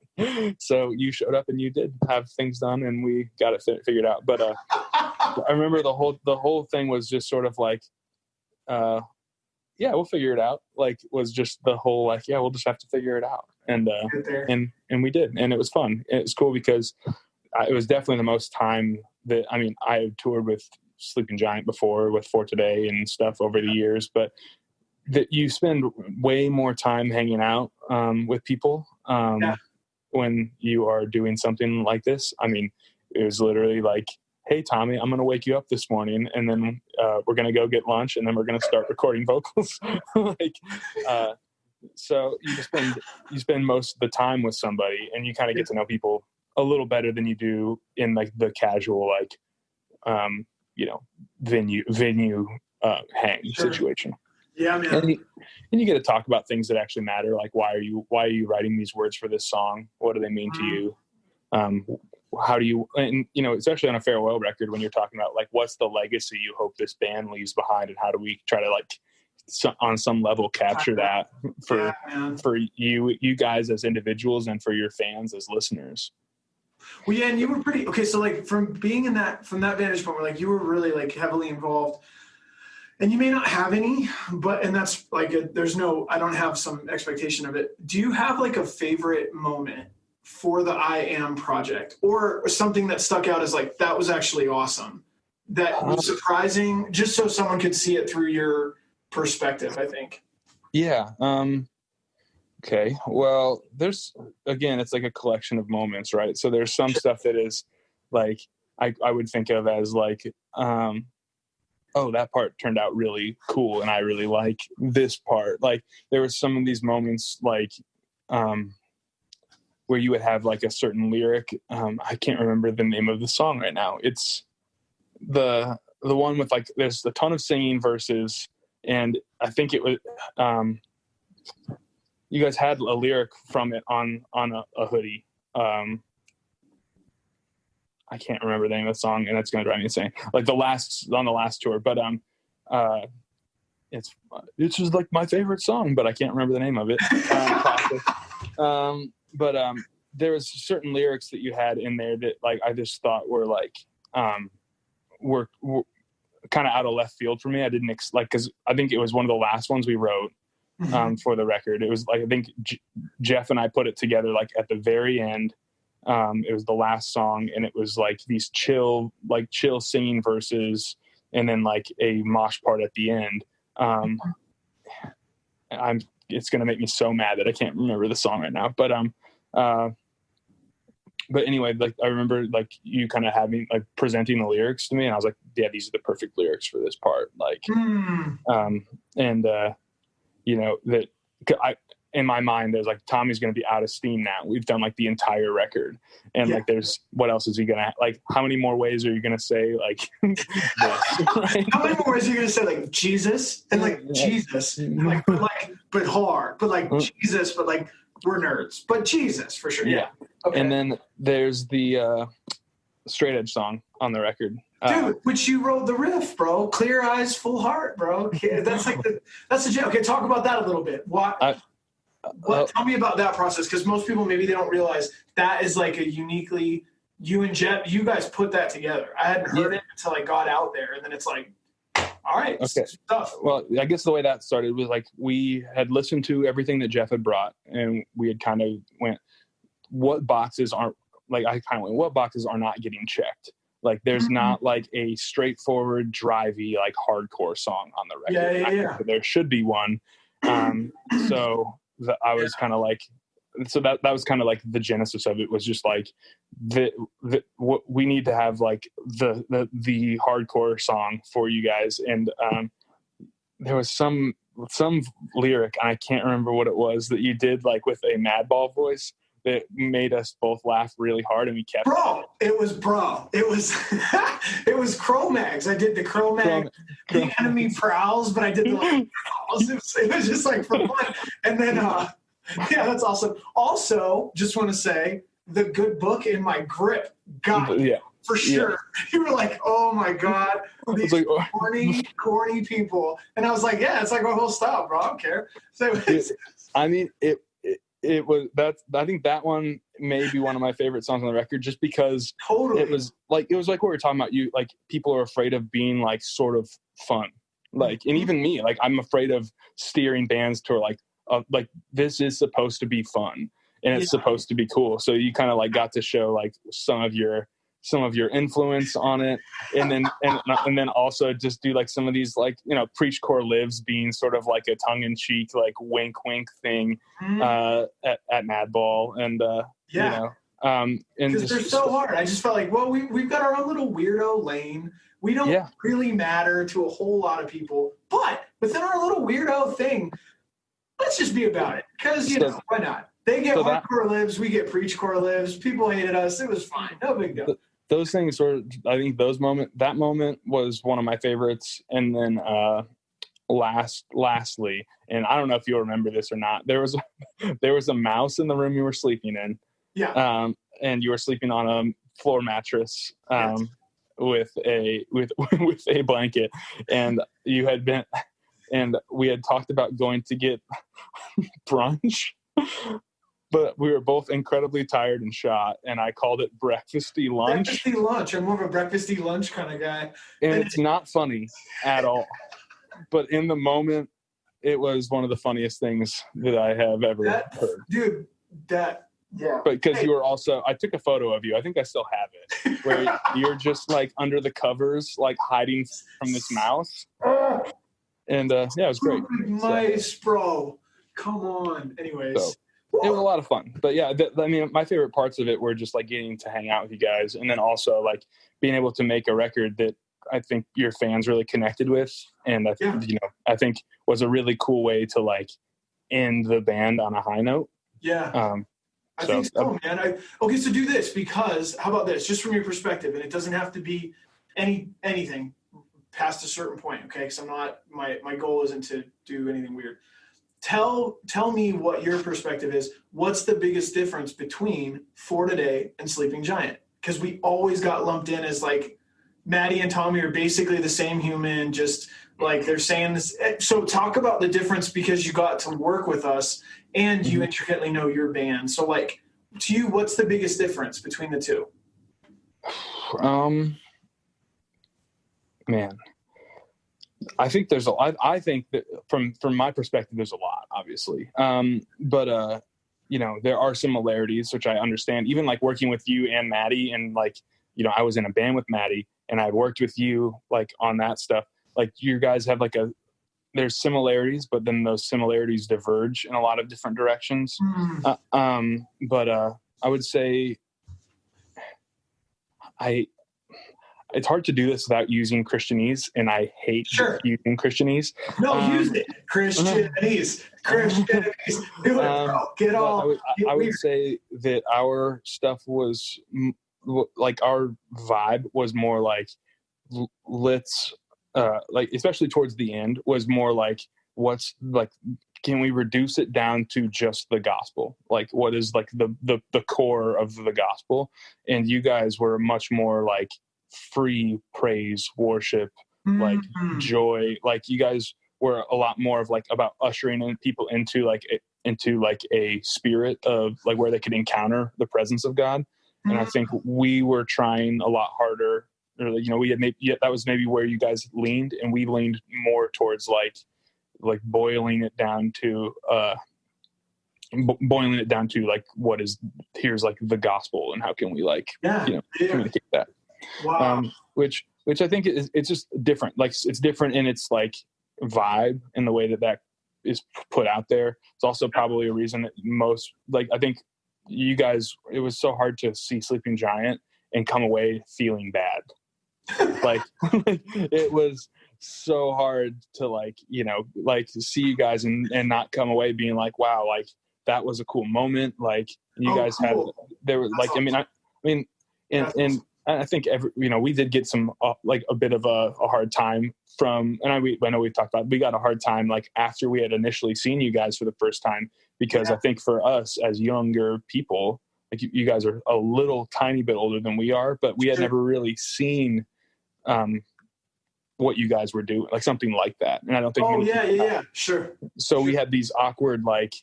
So you showed up and you did have things done, and we got it figured out. But I remember the whole thing was just sort of like, yeah, we'll figure it out. Like, was just the whole like, yeah, we'll just have to figure it out. And we did, and it was fun. It was cool because it was definitely the most time that, I mean, I had toured with Sleeping Giant before with For Today and stuff over the years, but that you spend way more time hanging out with people when you are doing something like this. I mean, it was literally like, hey, Tommy, I'm going to wake you up this morning, and then we're going to go get lunch, and then we're going to start recording vocals. So you spend most of the time with somebody, and you kind of get to know people a little better than you do in like the casual, like, venue hang situation. Yeah, man. And you get to talk about things that actually matter. Like, why are you writing these words for this song? What do they mean to you? How do you, and especially on a farewell record, when you're talking about like, what's the legacy you hope this band leaves behind, and how do we try to like, on some level, capture that for you guys as individuals and for your fans as listeners. Well, yeah, and you were pretty okay. So like, from that vantage point, where like you were really like heavily involved. And you may not have any, and that's like, I don't have some expectation of it. Do you have like a favorite moment for the I Am project, or something that stuck out as like, that was actually awesome, that was surprising, just so someone could see it through your perspective, I think? Yeah. Okay. Well, it's like a collection of moments, right? So there's some stuff that is like, I would think of as like, oh, that part turned out really cool, and I really like this part. Like, there was some of these moments, like, where you would have like a certain lyric. I can't remember the name of the song right now. It's the one with like, there's a ton of singing verses, and I think it was, you guys had a lyric from it on a hoodie. I can't remember the name of the song, and it's going to drive me insane. Like on the last tour, but it's just like my favorite song, but I can't remember the name of it. But there was certain lyrics that you had in there that like I just thought were like were kind of out of left field for me. I didn't because I think it was one of the last ones we wrote for the record. It was like, I think Jeff and I put it together like at the very end. It was the last song, and it was like these chill singing verses, and then like a mosh part at the end. It's going to make me so mad that I can't remember the song right now, but anyway, like I remember like you kind of having like presenting the lyrics to me, and I was like, yeah, these are the perfect lyrics for this part. Like, that in my mind, there's like, Tommy's going to be out of steam now. We've done like the entire record. And like, there's, what else is he going to, like, how many more ways are you going to say like, this, right? How many more ways are you going to say like Jesus and like Jesus, and, like, but hard, but like Jesus, but like we're nerds, but Jesus for sure. Yeah. Okay. And then there's the straight edge song on the record. Dude, which you wrote the riff, bro. Clear eyes, full heart, bro. That's like that's the, okay. Talk about that a little bit. Tell me about that process, because most people, maybe they don't realize that is like a uniquely, you and Jeff, you guys put that together. I hadn't heard it until I got out there, and then it's like, all right, okay. Stuff. Well, I guess the way that started was like, we had listened to everything that Jeff had brought, and we had kind of went, what boxes are not getting checked? Like, there's not like a straightforward, drivey, like hardcore song on the record. Yeah. There should be one. So I was kind of like, so that was kind of like the genesis of it, was just like what we need to have, like the hardcore song for you guys. And there was some some lyric, and I can't remember what it was, that you did like with a Madball voice that made us both laugh really hard, and we kept it was it was Cro-Mags. I did the Cro-Mag, the enemy prowls, but I did the like, it was just like for fun. And then yeah, that's awesome. Also, just want to say the good book in my grip got me. For sure. You were like, oh my God, these like, corny people. And I was like, yeah, it's like my whole style, bro. I don't care. So I mean, it was I think that one may be one of my favorite songs on the record, just because it was like what we were talking about. You like, people are afraid of being like sort of fun. Like, and even me, like, I'm afraid of steering bands to like this is supposed to be fun and it's supposed to be cool. So you kind of like got to show like some of your influence on it, and then also just do like some of these, like, you know, Preach Core Lives being sort of like a tongue-in-cheek like wink thing at Madball, and you know, and because they're so hard. I just felt like, well, we've got our own little weirdo lane. We don't really matter to a whole lot of people, but within our little weirdo thing, let's just be about it, because you know, why not? They get Hardcore Lives, we get Preach Core Lives. People hated us. It was fine. No big deal. Those things were, I think that moment was one of my favorites. And then lastly, and I don't know if you'll remember this or not, there was a mouse in the room you were sleeping in. Yeah. And you were sleeping on a floor mattress with a blanket, and you had been, and we had talked about going to get brunch. But we were both incredibly tired and shot, and I called it breakfasty-lunch. Breakfasty-lunch. I'm more of a breakfasty-lunch kind of guy. And it's not funny at all. But in the moment, it was one of the funniest things that I have ever heard. Dude, yeah. But because you were also, I took a photo of you. I think I still have it, where you're just like under the covers, like hiding from this mouse. And yeah, it was great. Mice, bro. Come on. Anyways. So, it was a lot of fun. But yeah, I mean, my favorite parts of it were just like getting to hang out with you guys, and then also like being able to make a record that I think your fans really connected with, and I think, you know, I think was a really cool way to like end the band on a high note. Yeah. I think so, man. Okay, so do this, because how about this, just from your perspective, and it doesn't have to be anything past a certain point, okay? Because I'm not, my goal isn't to do anything weird. Tell me what your perspective is. What's the biggest difference between For Today and Sleeping Giant? Because we always got lumped in as like Maddie and Tommy are basically the same human, just like they're saying this. So talk about the difference, because you got to work with us and you intricately know your band. So like, to you, what's the biggest difference between the two? Man, I think there's a lot. I think that from my perspective, there's a lot, obviously. But you know, there are similarities, which I understand. Even like working with you and Maddie, and like, you know, I was in a band with Maddie, and I worked with you like on that stuff. Like, you guys have like there's similarities, but then those similarities diverge in a lot of different directions. But I would say it's hard to do this without using Christianese, and I hate using Christianese. No, use it. Christianese. Do it, bro. Get all. I would say that our stuff was like, our vibe was more like, let's like, especially towards the end, was more like, what's like, can we reduce it down to just the gospel? Like, what is like the core of the gospel? And you guys were much more like free praise, worship, like joy. Like, you guys were a lot more of like about ushering in people into like a spirit of like where they could encounter the presence of God. And I think we were trying a lot harder, or, you know, we had that was maybe where you guys leaned, and we leaned more towards like boiling it down to like, here's like the gospel, and how can we like communicate that. Wow. Which I think it's just different. Like, it's different in its like vibe and the way that is put out there. It's also probably a reason that most, like, I think you guys, it was so hard to see Sleeping Giant and come away feeling bad. Like, it was so hard to like, see you guys and not come away being like, wow, like that was a cool moment. Like you guys cool. there were like, awesome. And I think we did get some like a bit of a hard time from, and I know we've talked about, we got a hard time like after we had initially seen you guys for the first time, because I think for us as younger people, like you guys are a little tiny bit older than we are, but we had never really seen what you guys were doing, like something like that. And I don't think. Sure. So we had these awkward, like,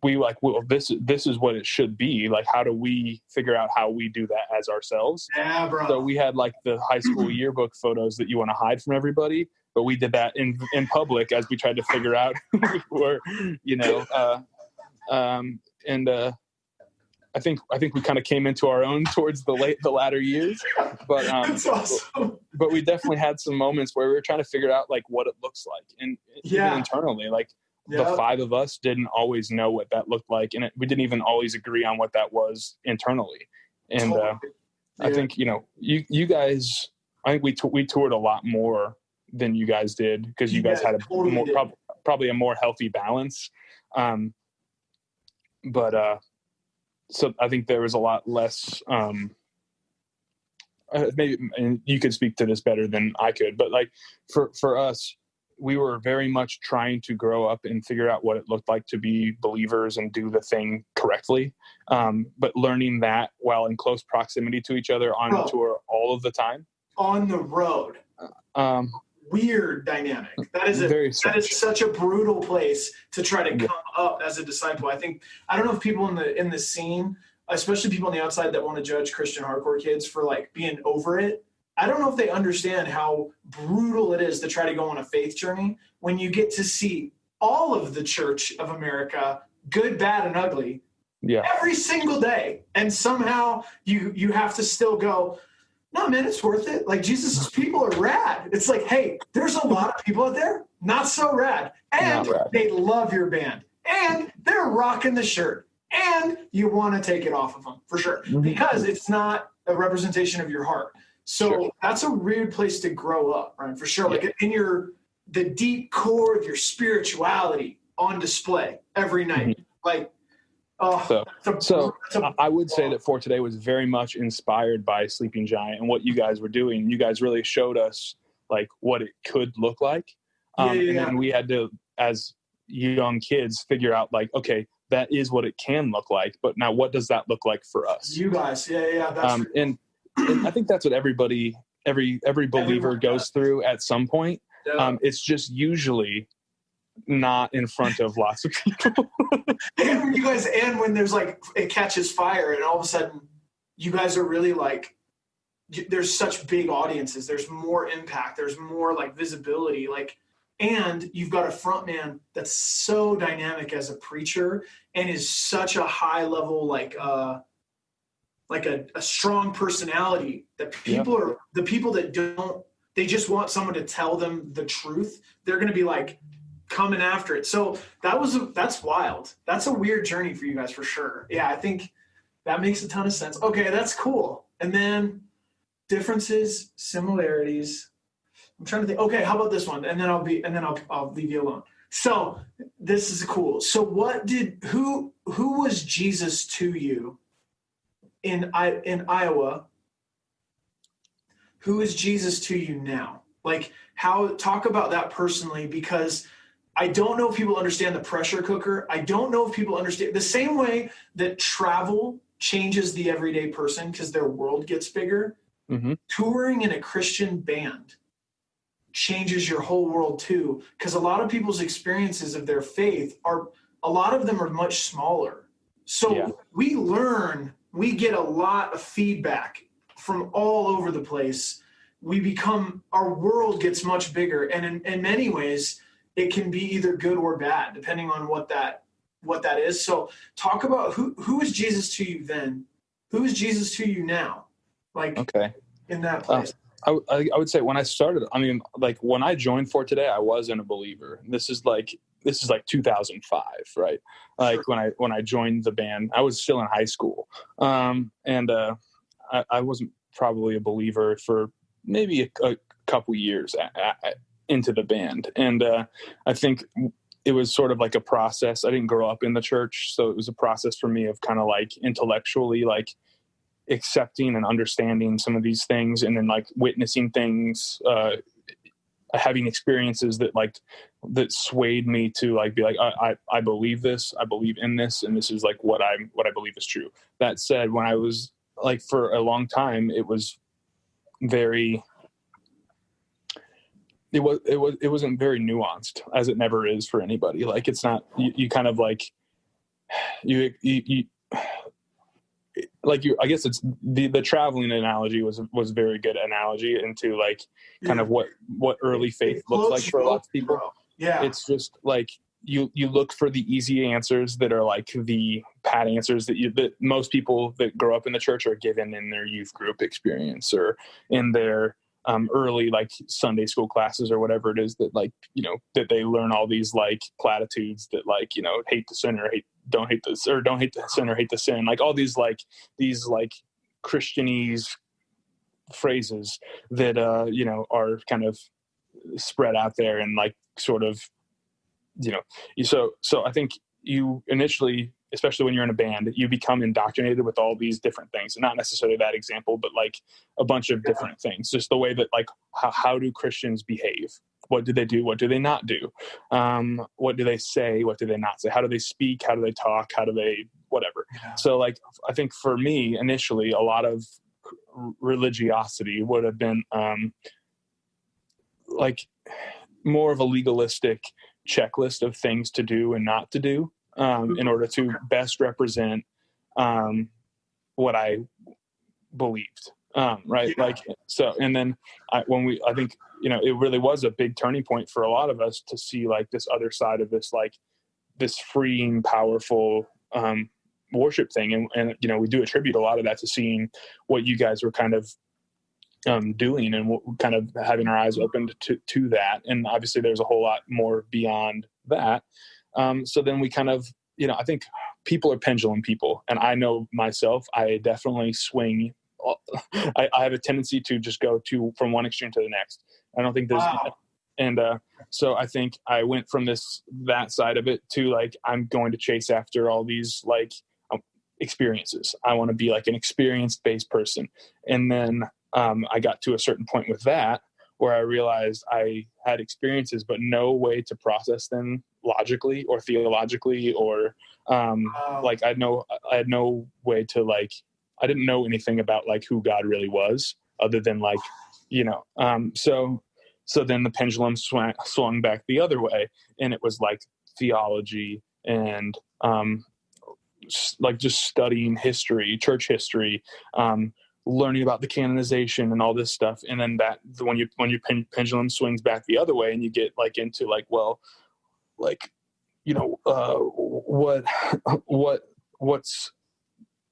we like, well, this is what it should be. Like, how do we figure out how we do that as ourselves? Yeah, bro. So we had like the high school yearbook photos that you want to hide from everybody, but we did that in public as we tried to figure out who we were, I think we kind of came into our own towards the latter years, but that's awesome. But we definitely had some moments where we were trying to figure out like what it looks like, and even internally, like the five of us didn't always know what that looked like, and we didn't even always agree on what that was internally. And I think you guys, I think we toured a lot more than you guys did, because you guys had probably a more healthy balance, but. So I think there was a lot less, maybe, and you could speak to this better than I could, but like for us, we were very much trying to grow up and figure out what it looked like to be believers and do the thing correctly. But learning that while in close proximity to each other on tour all of the time. On the road. Weird dynamic. That is such a brutal place to try to come up as a disciple. I don't know if people in the scene, especially people on the outside that want to judge Christian hardcore kids for like being over it, I don't know if they understand how brutal it is to try to go on a faith journey when you get to see all of the Church of America, good, bad, and ugly, every single day, and somehow you have to still go, no, man, it's worth it. Like, Jesus' people are rad. It's like, hey, there's a lot of people out there not so rad. And they love your band. And they're rocking the shirt. And you want to take it off of them, for sure. Mm-hmm. Because it's not a representation of your heart. So that's a weird place to grow up, right? For sure. Like, in the deep core of your spirituality on display every night. Mm-hmm. Like, so I would say that For Today was very much inspired by Sleeping Giant and what you guys were doing. You guys really showed us like what it could look like. And then we had to, as young kids, figure out like, okay, that is what it can look like. But now what does that look like for us? You guys. That's and I think that's what every believer goes through at some point. Yeah. It's just usually not in front of lots of people. And when there's like, it catches fire and all of a sudden you guys are really like, there's such big audiences, there's more impact, there's more like visibility, like, and you've got a front man that's so dynamic as a preacher and is such a high level, like a strong personality that people are, the people that they just want someone to tell them the truth. They're going to be like, coming after it. So that's wild. That's a weird journey for you guys, for sure. Yeah, I think that makes a ton of sense. Okay, that's cool. And then differences, similarities. I'm trying to think. Okay, how about this one? And then I'll leave you alone. So this is cool. So who was Jesus to you in Iowa? Who is Jesus to you now? Like, talk about that personally, because I don't know if people understand the pressure cooker. I don't know if people understand the same way that travel changes the everyday person because their world gets bigger. Mm-hmm. Touring in a Christian band changes your whole world too, because a lot of people's experiences of their faith a lot of them are much smaller. So we get a lot of feedback from all over the place. Our world gets much bigger. And in many ways, it can be either good or bad, depending on what that is. So talk about who is Jesus to you then? Who is Jesus to you now? Like, in that place. I would say when I started, I mean, like when I joined For Today, I wasn't a believer. This is like 2005, right? Like when I joined the band, I was still in high school. I wasn't probably a believer for maybe a couple years into the band. And I think it was sort of like a process. I didn't grow up in the church, so it was a process for me of kind of like intellectually like accepting and understanding some of these things, and then like witnessing things, having experiences that swayed me to like be like, I believe this, I believe in this, and this is like what I believe is true. That said, when I was like, for a long time, it wasn't very nuanced, as it never is for anybody. Like, it's not, you kind of like, I guess it's the traveling analogy was a very good analogy into like kind of what early faith looks like for a lot of people. Yeah. It's just like you look for the easy answers that are like the pat answers that most people that grow up in the church are given in their youth group experience or in their early like Sunday school classes or whatever it is, that like, you know, that they learn all these like platitudes that like, you know, hate the sinner, don't hate the sinner, hate the sin, like all these like Christianese phrases that you know, are kind of spread out there and like sort of, you know, so I think you initially, especially when you're in a band, you become indoctrinated with all these different things, and not necessarily that example, but like a bunch of different things, just the way that like, how do Christians behave? What do they do? What do they not do? What do they say? What do they not say? How do they speak? How do they talk? How do they, whatever. Yeah. So like, I think for me, initially, a lot of religiosity would have been like more of a legalistic checklist of things to do and not to do, in order to best represent what I believed. Right. Yeah. Like, so, and then I think, you know, it really was a big turning point for a lot of us to see like this other side of this, like this freeing, powerful worship thing. And, you know, we do attribute a lot of that to seeing what you guys were kind of doing, and kind of having our eyes opened to that. And obviously there's a whole lot more beyond that. So then we kind of, you know, I think people are pendulum people, and I know myself, I definitely swing. I have a tendency to just go from one extreme to the next. I don't think there's, wow. And so I think I went from that side of it to like, I'm going to chase after all these like experiences. I want to be like an experience-based person. And then I got to a certain point with that where I realized I had experiences, but no way to process them logically or theologically, or like I had no way to like, I didn't know anything about like who God really was, other than like, you know, so then the pendulum swung back the other way, and it was like theology and like just studying history, church history, learning about the canonization and all this stuff. And then when your pendulum swings back the other way, and you get like into like, well, like, you know, what's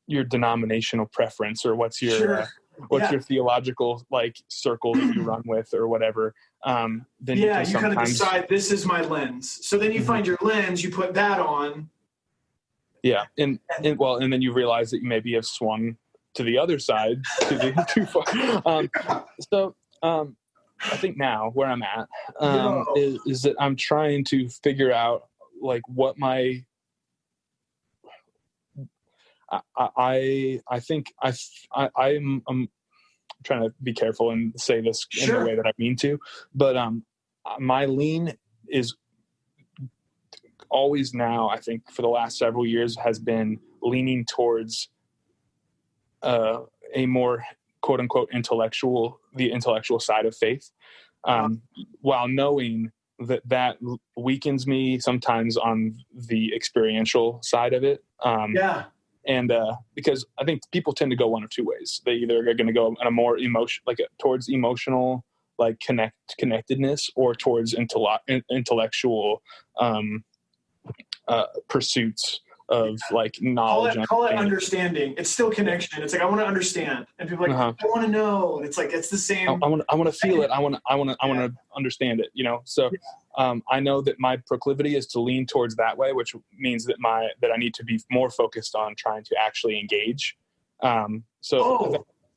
your denominational preference, or what's your sure. Your theological like circle that you run with, or whatever. Then you kind of decide, this is my lens. So then you find your lens, you put that on. Yeah, and then you realize that you maybe have swung to the other side too far. So I think now where I'm at is that I'm trying to figure out like what my I think I'm trying to be careful and say this in the way that I mean to, but my lean is always now, I think for the last several years, has been leaning towards a more quote unquote the intellectual side of faith, while knowing that weakens me sometimes on the experiential side of it. And because I think people tend to go one of two ways. They either are going to go in a more towards emotional, like connectedness, or towards intellectual pursuits of like knowledge. Call it understanding. It's still connection. It's like, I want to understand, and people are like, I want to know. And it's like, it's the same. I want to feel it. I want to understand it. You know. So I know that my proclivity is to lean towards that way, which means that I need to be more focused on trying to actually engage. For me,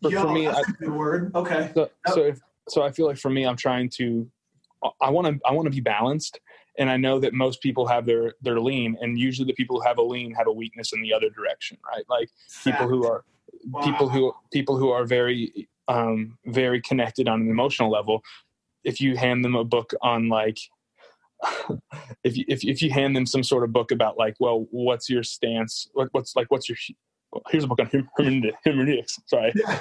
that's a good word. Okay. So so I feel like for me, I want to be balanced. And I know that most people have their lean, and usually the people who have a lean have a weakness in the other direction, right? Like people who are very, very connected on an emotional level. If you hand them a book on like, if you hand them some sort of book about like, well, what's your stance? Here's a book on hermeneutics. Sorry. Yeah.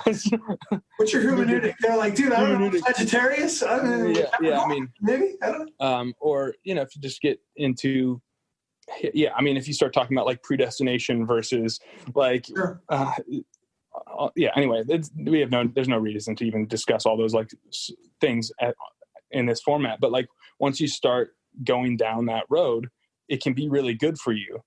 What's your hermeneutic? They're like, dude, I don't know. Sagittarius? I mean, maybe. I don't know. Or, if you just get into, if you start talking about like predestination versus like, sure. Anyway, there's no reason to even discuss all those like things in this format. But like, once you start going down that road, it can be really good for you,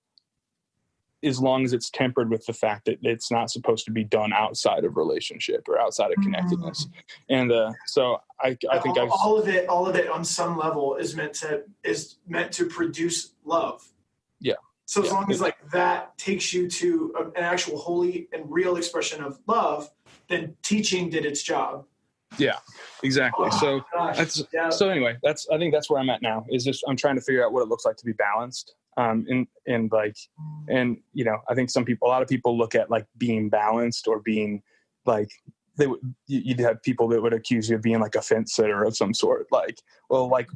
as long as it's tempered with the fact that it's not supposed to be done outside of relationship or outside of connectedness. And so I think all of it on some level is meant to produce love. Yeah. So as long as like that takes you to an actual holy and real expression of love, then teaching did its job. Yeah, exactly. So anyway, I think that's where I'm at now, is just, I'm trying to figure out what it looks like to be balanced. I think a lot of people look at like being balanced or being like, you'd have people that would accuse you of being like a fence sitter of some sort. Like, well, like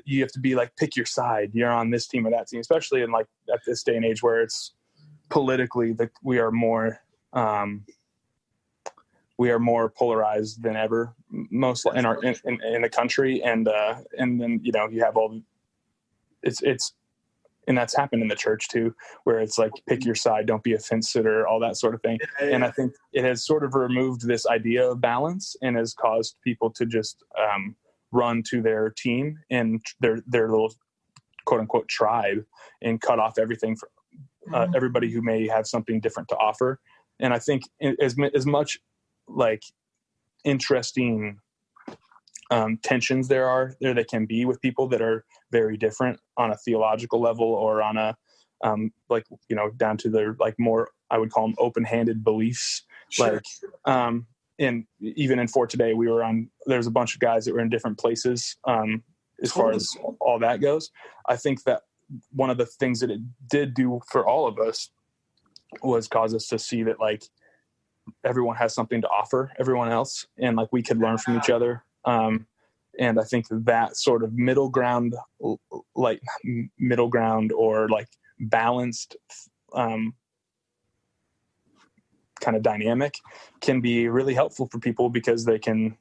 you have to be like, pick your side. You're on this team or that team, especially in like at this day and age where it's politically that we are more polarized than ever, most in the country. And then, you have all it's, and that's happened in the church too, where it's like, pick your side, don't be a fence sitter, all that sort of thing. Yeah. And I think it has sort of removed this idea of balance and has caused people to just run to their team and their little quote unquote tribe and cut off everything from everybody who may have something different to offer. And I think as much like interesting tensions there can be with people that are very different on a theological level or on a down to their like more, I would call them open-handed beliefs. Sure. Like and even in For Today there's a bunch of guys that were in different places as far as all that goes. I think that one of the things that it did do for all of us was cause us to see that like everyone has something to offer everyone else, and like we could learn from each other. And I think that sort of middle ground or like balanced kind of dynamic can be really helpful for people, because they can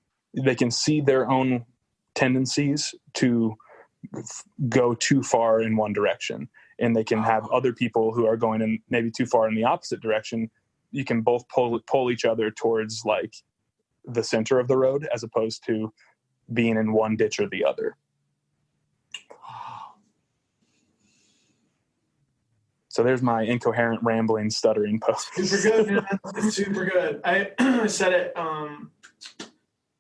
see their own tendencies to go too far in one direction, and they can have other people who are going in maybe too far in the opposite direction. You can both pull each other towards like the center of the road, as opposed to being in one ditch or the other. So there's my incoherent, rambling, stuttering post. Super good, man. It's super good. I said it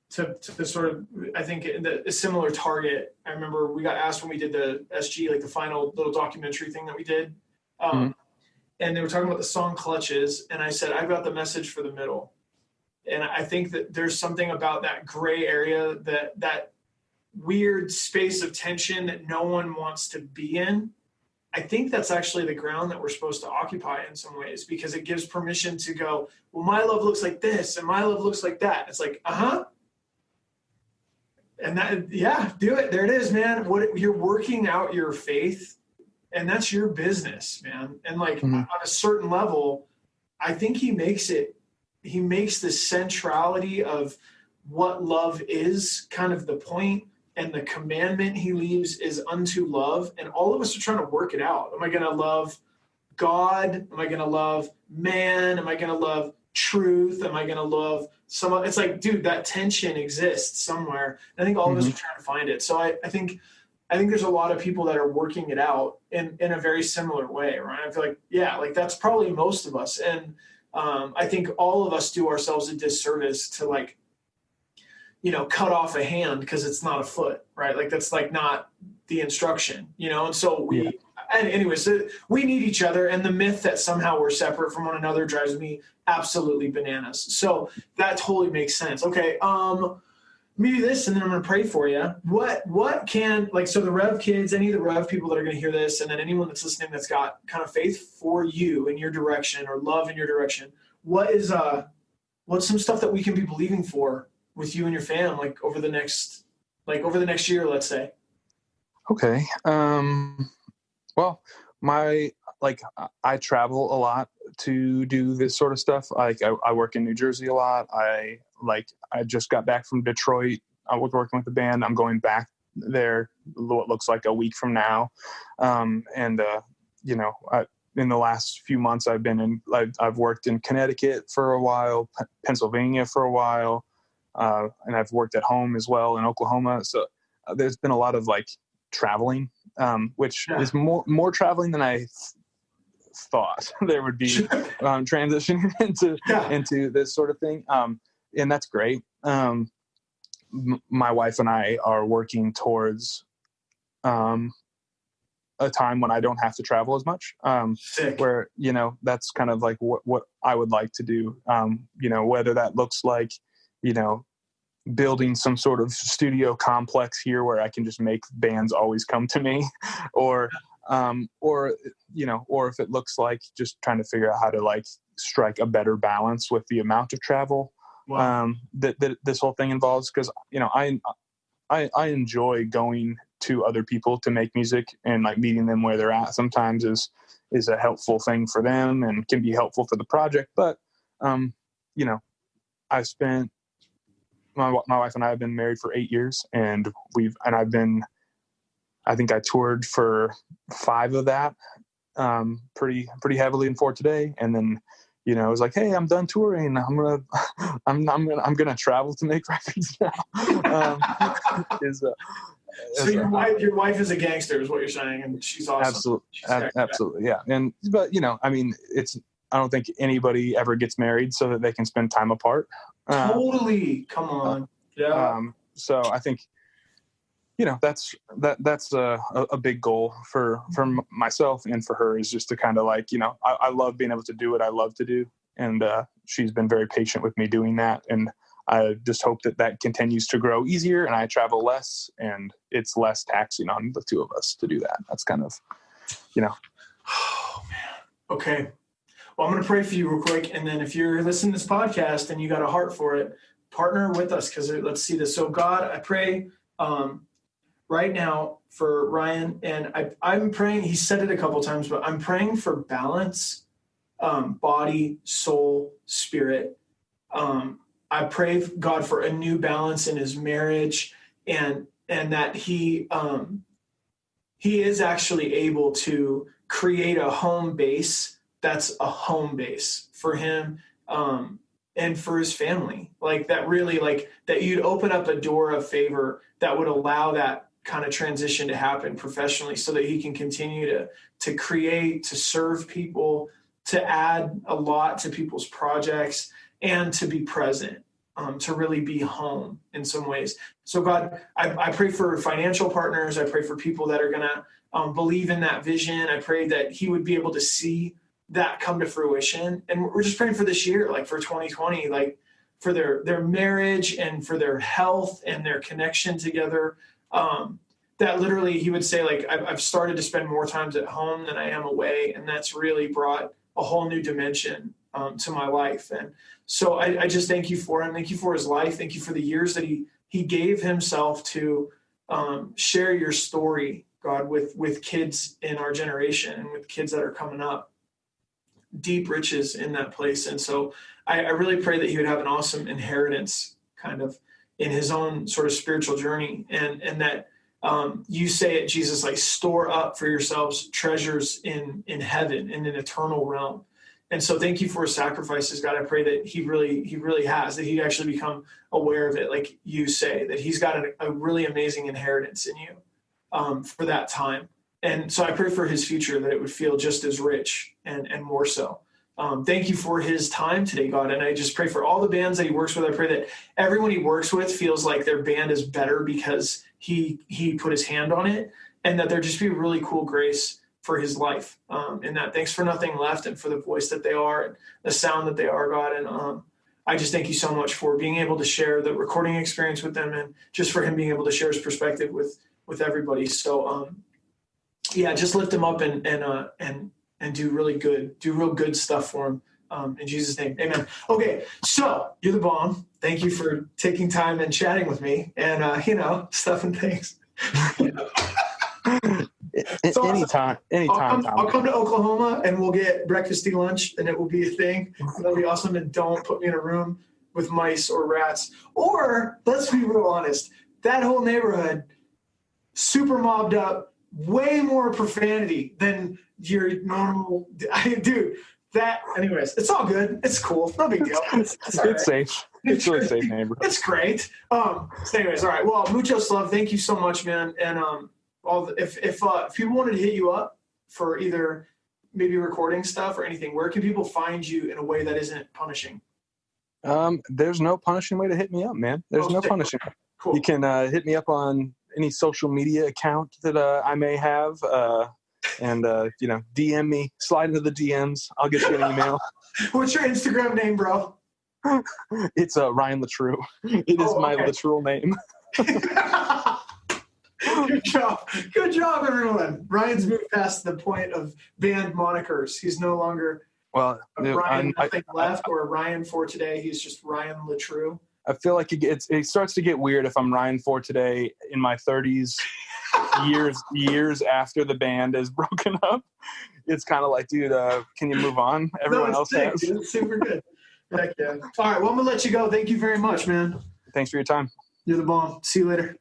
to sort of, I think, a similar target. I remember we got asked when we did the SG, like the final little documentary thing that we did. And they were talking about the song Clutches. And I said, I've got the message for the middle. And I think that there's something about that gray area, that weird space of tension that no one wants to be in. I think that's actually the ground that we're supposed to occupy in some ways, because it gives permission to go, well, my love looks like this and my love looks like that. It's like, and that, yeah, do it. There it is, man. You're working out your faith, and that's your business, man. And like on a certain level, I think he makes the centrality of what love is kind of the point, and the commandment he leaves is unto love. And all of us are trying to work it out. Am I going to love God? Am I going to love man? Am I going to love truth? Am I going to love someone? It's like, dude, that tension exists somewhere. I think all of us are trying to find it. So I think there's a lot of people that are working it out in a very similar way, right? I feel like, yeah, like that's probably most of us. And I think all of us do ourselves a disservice to like, cut off a hand because it's not a foot, right? Like that's like not the instruction, And so so we need each other. And the myth that somehow we're separate from one another drives me absolutely bananas. So that totally makes sense. Okay. me do this, and then I'm going to pray for you. What can, like, so the Rev kids, any of the Rev people that are going to hear this, and then anyone that's listening that's got kind of faith for you in your direction or love in your direction, what's some stuff that we can be believing for with you and your fam, like over the next year, let's say? Okay. Well, I travel a lot to do this sort of stuff. Like I work in New Jersey a lot. I just got back from Detroit. I was working with the band. I'm going back there what looks like a week from now. In the last few months I've worked in Connecticut for a while, Pennsylvania for a while. And I've worked at home as well in Oklahoma. So there's been a lot of like traveling, which is more traveling than I thought there would be, transitioning into this sort of thing. And that's great. My wife and I are working towards, a time when I don't have to travel as much, where, that's kind of like what I would like to do. Whether that looks like, building some sort of studio complex here where I can just make bands always come to me, or if it looks like just trying to figure out how to like strike a better balance with the amount of travel that this whole thing involves. Cause I enjoy going to other people to make music, and like meeting them where they're at sometimes is a helpful thing for them and can be helpful for the project. But, I've spent, my wife and I have been married for 8 years, and I think I toured for 5 of that, pretty heavily in 4 today. And then, it was like, hey, I'm done touring. I'm gonna travel to make records now. So your wife is a gangster, is what you're saying, and she's awesome. Absolutely, yeah. But I don't think anybody ever gets married so that they can spend time apart. Totally. Come on. Yeah. So I think, that's a big goal for myself and for her, is just to kind of like, I love being able to do what I love to do. And she's been very patient with me doing that. And I just hope that continues to grow easier, and I travel less, and it's less taxing on the two of us to do that. That's kind of, Oh man. Okay. Well, I'm going to pray for you real quick. And then if you're listening to this podcast and you got a heart for it, partner with us, because let's see this. So God, I pray right now for Ryan, and I'm praying, he said it a couple times, but I'm praying for balance, body, soul, spirit. I pray, God, for a new balance in his marriage, and that he is actually able to create a home base that's a home base for him, and for his family. Like that really, like that you'd open up a door of favor that would allow that kind of transition to happen professionally, so that he can continue to create, to serve people, to add a lot to people's projects, and to be present, to really be home in some ways. So God, I pray for financial partners. I pray for people that are going to believe in that vision. I pray that he would be able to see that come to fruition. And we're just praying for this year, like for 2020, like for their marriage and for their health and their connection together. That literally he would say, like, I've started to spend more times at home than I am away. And that's really brought a whole new dimension to my life. And so I just thank you for him. Thank you for his life. Thank you for the years that he gave himself to share your story, God, with kids in our generation and with kids that are coming up. Deep riches in that place. And so I really pray that he would have an awesome inheritance kind of in his own sort of spiritual journey, and that you say it, Jesus, like store up for yourselves treasures in heaven, in an eternal realm. And so thank you for his sacrifices, God. I pray that he really has, that he'd actually become aware of it. Like you say, that he's got a really amazing inheritance in you for that time. And so I pray for his future, that it would feel just as rich and more so. Thank you for his time today, God. And I just pray for all the bands that he works with. I pray that everyone he works with feels like their band is better because he put his hand on it, and that there just be really cool grace for his life. And that thanks for nothing left, and for the voice that they are, and the sound that they are, God. And I just thank you so much for being able to share the recording experience with them, and just for him being able to share his perspective with everybody. So, just lift him up and do real good stuff for him. In Jesus' name, amen. Okay, so you're the bomb. Thank you for taking time and chatting with me and, stuff and things. So anytime. I'll come to Oklahoma and we'll get breakfasty lunch and it will be a thing. That'll be awesome. And don't put me in a room with mice or rats. Or let's be real honest, that whole neighborhood, super mobbed up, way more profanity than your normal dude. Anyways, it's all good. It's cool. No big deal. It's safe. It's really safe neighborhood. It's great. Anyways, all right. Well, muchos love. Thank you so much, man. And if people wanted to hit you up for either maybe recording stuff or anything, where can people find you in a way that isn't punishing? There's no punishing way to hit me up, man. There's no punishing. Cool. You can hit me up on any social media account that I may have. And, DM me, slide into the DMs. I'll get you an email. What's your Instagram name, bro? It's Ryan Leitru. It is my literal name. Good job, everyone. Ryan's moved past the point of band monikers. He's no longer Ryan Nothing Left or Ryan for Today. He's just Ryan Leitru. I feel like it starts to get weird if I'm Ryan for Today in my 30s. years after the band is broken up. It's kind of like, dude, can you move on? Everyone else sick, has. Dude. It's super good. Heck yeah. All right, well, I'm going to let you go. Thank you very much, man. Thanks for your time. You're the bomb. See you later.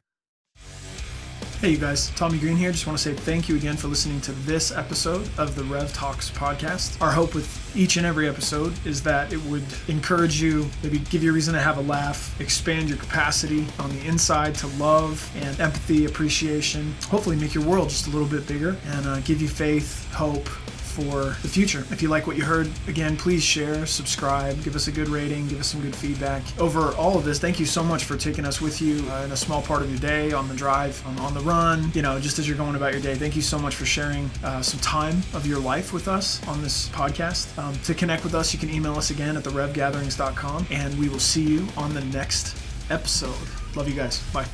Hey, you guys. Tommy Green here. Just want to say thank you again for listening to this episode of the Rev Talks podcast. Our hope with each and every episode is that it would encourage you, maybe give you a reason to have a laugh, expand your capacity on the inside to love and empathy, appreciation, hopefully make your world just a little bit bigger and give you faith, hope for the future. If you like what you heard, again, please share, subscribe, give us a good rating, give us some good feedback. Over all of this, thank you so much for taking us with you in a small part of your day, on the drive, on the run, just as you're going about your day. Thank you so much for sharing some time of your life with us on this podcast. To connect with us, you can email us again at therevgatherings.com, and we will see you on the next episode. Love you guys. Bye.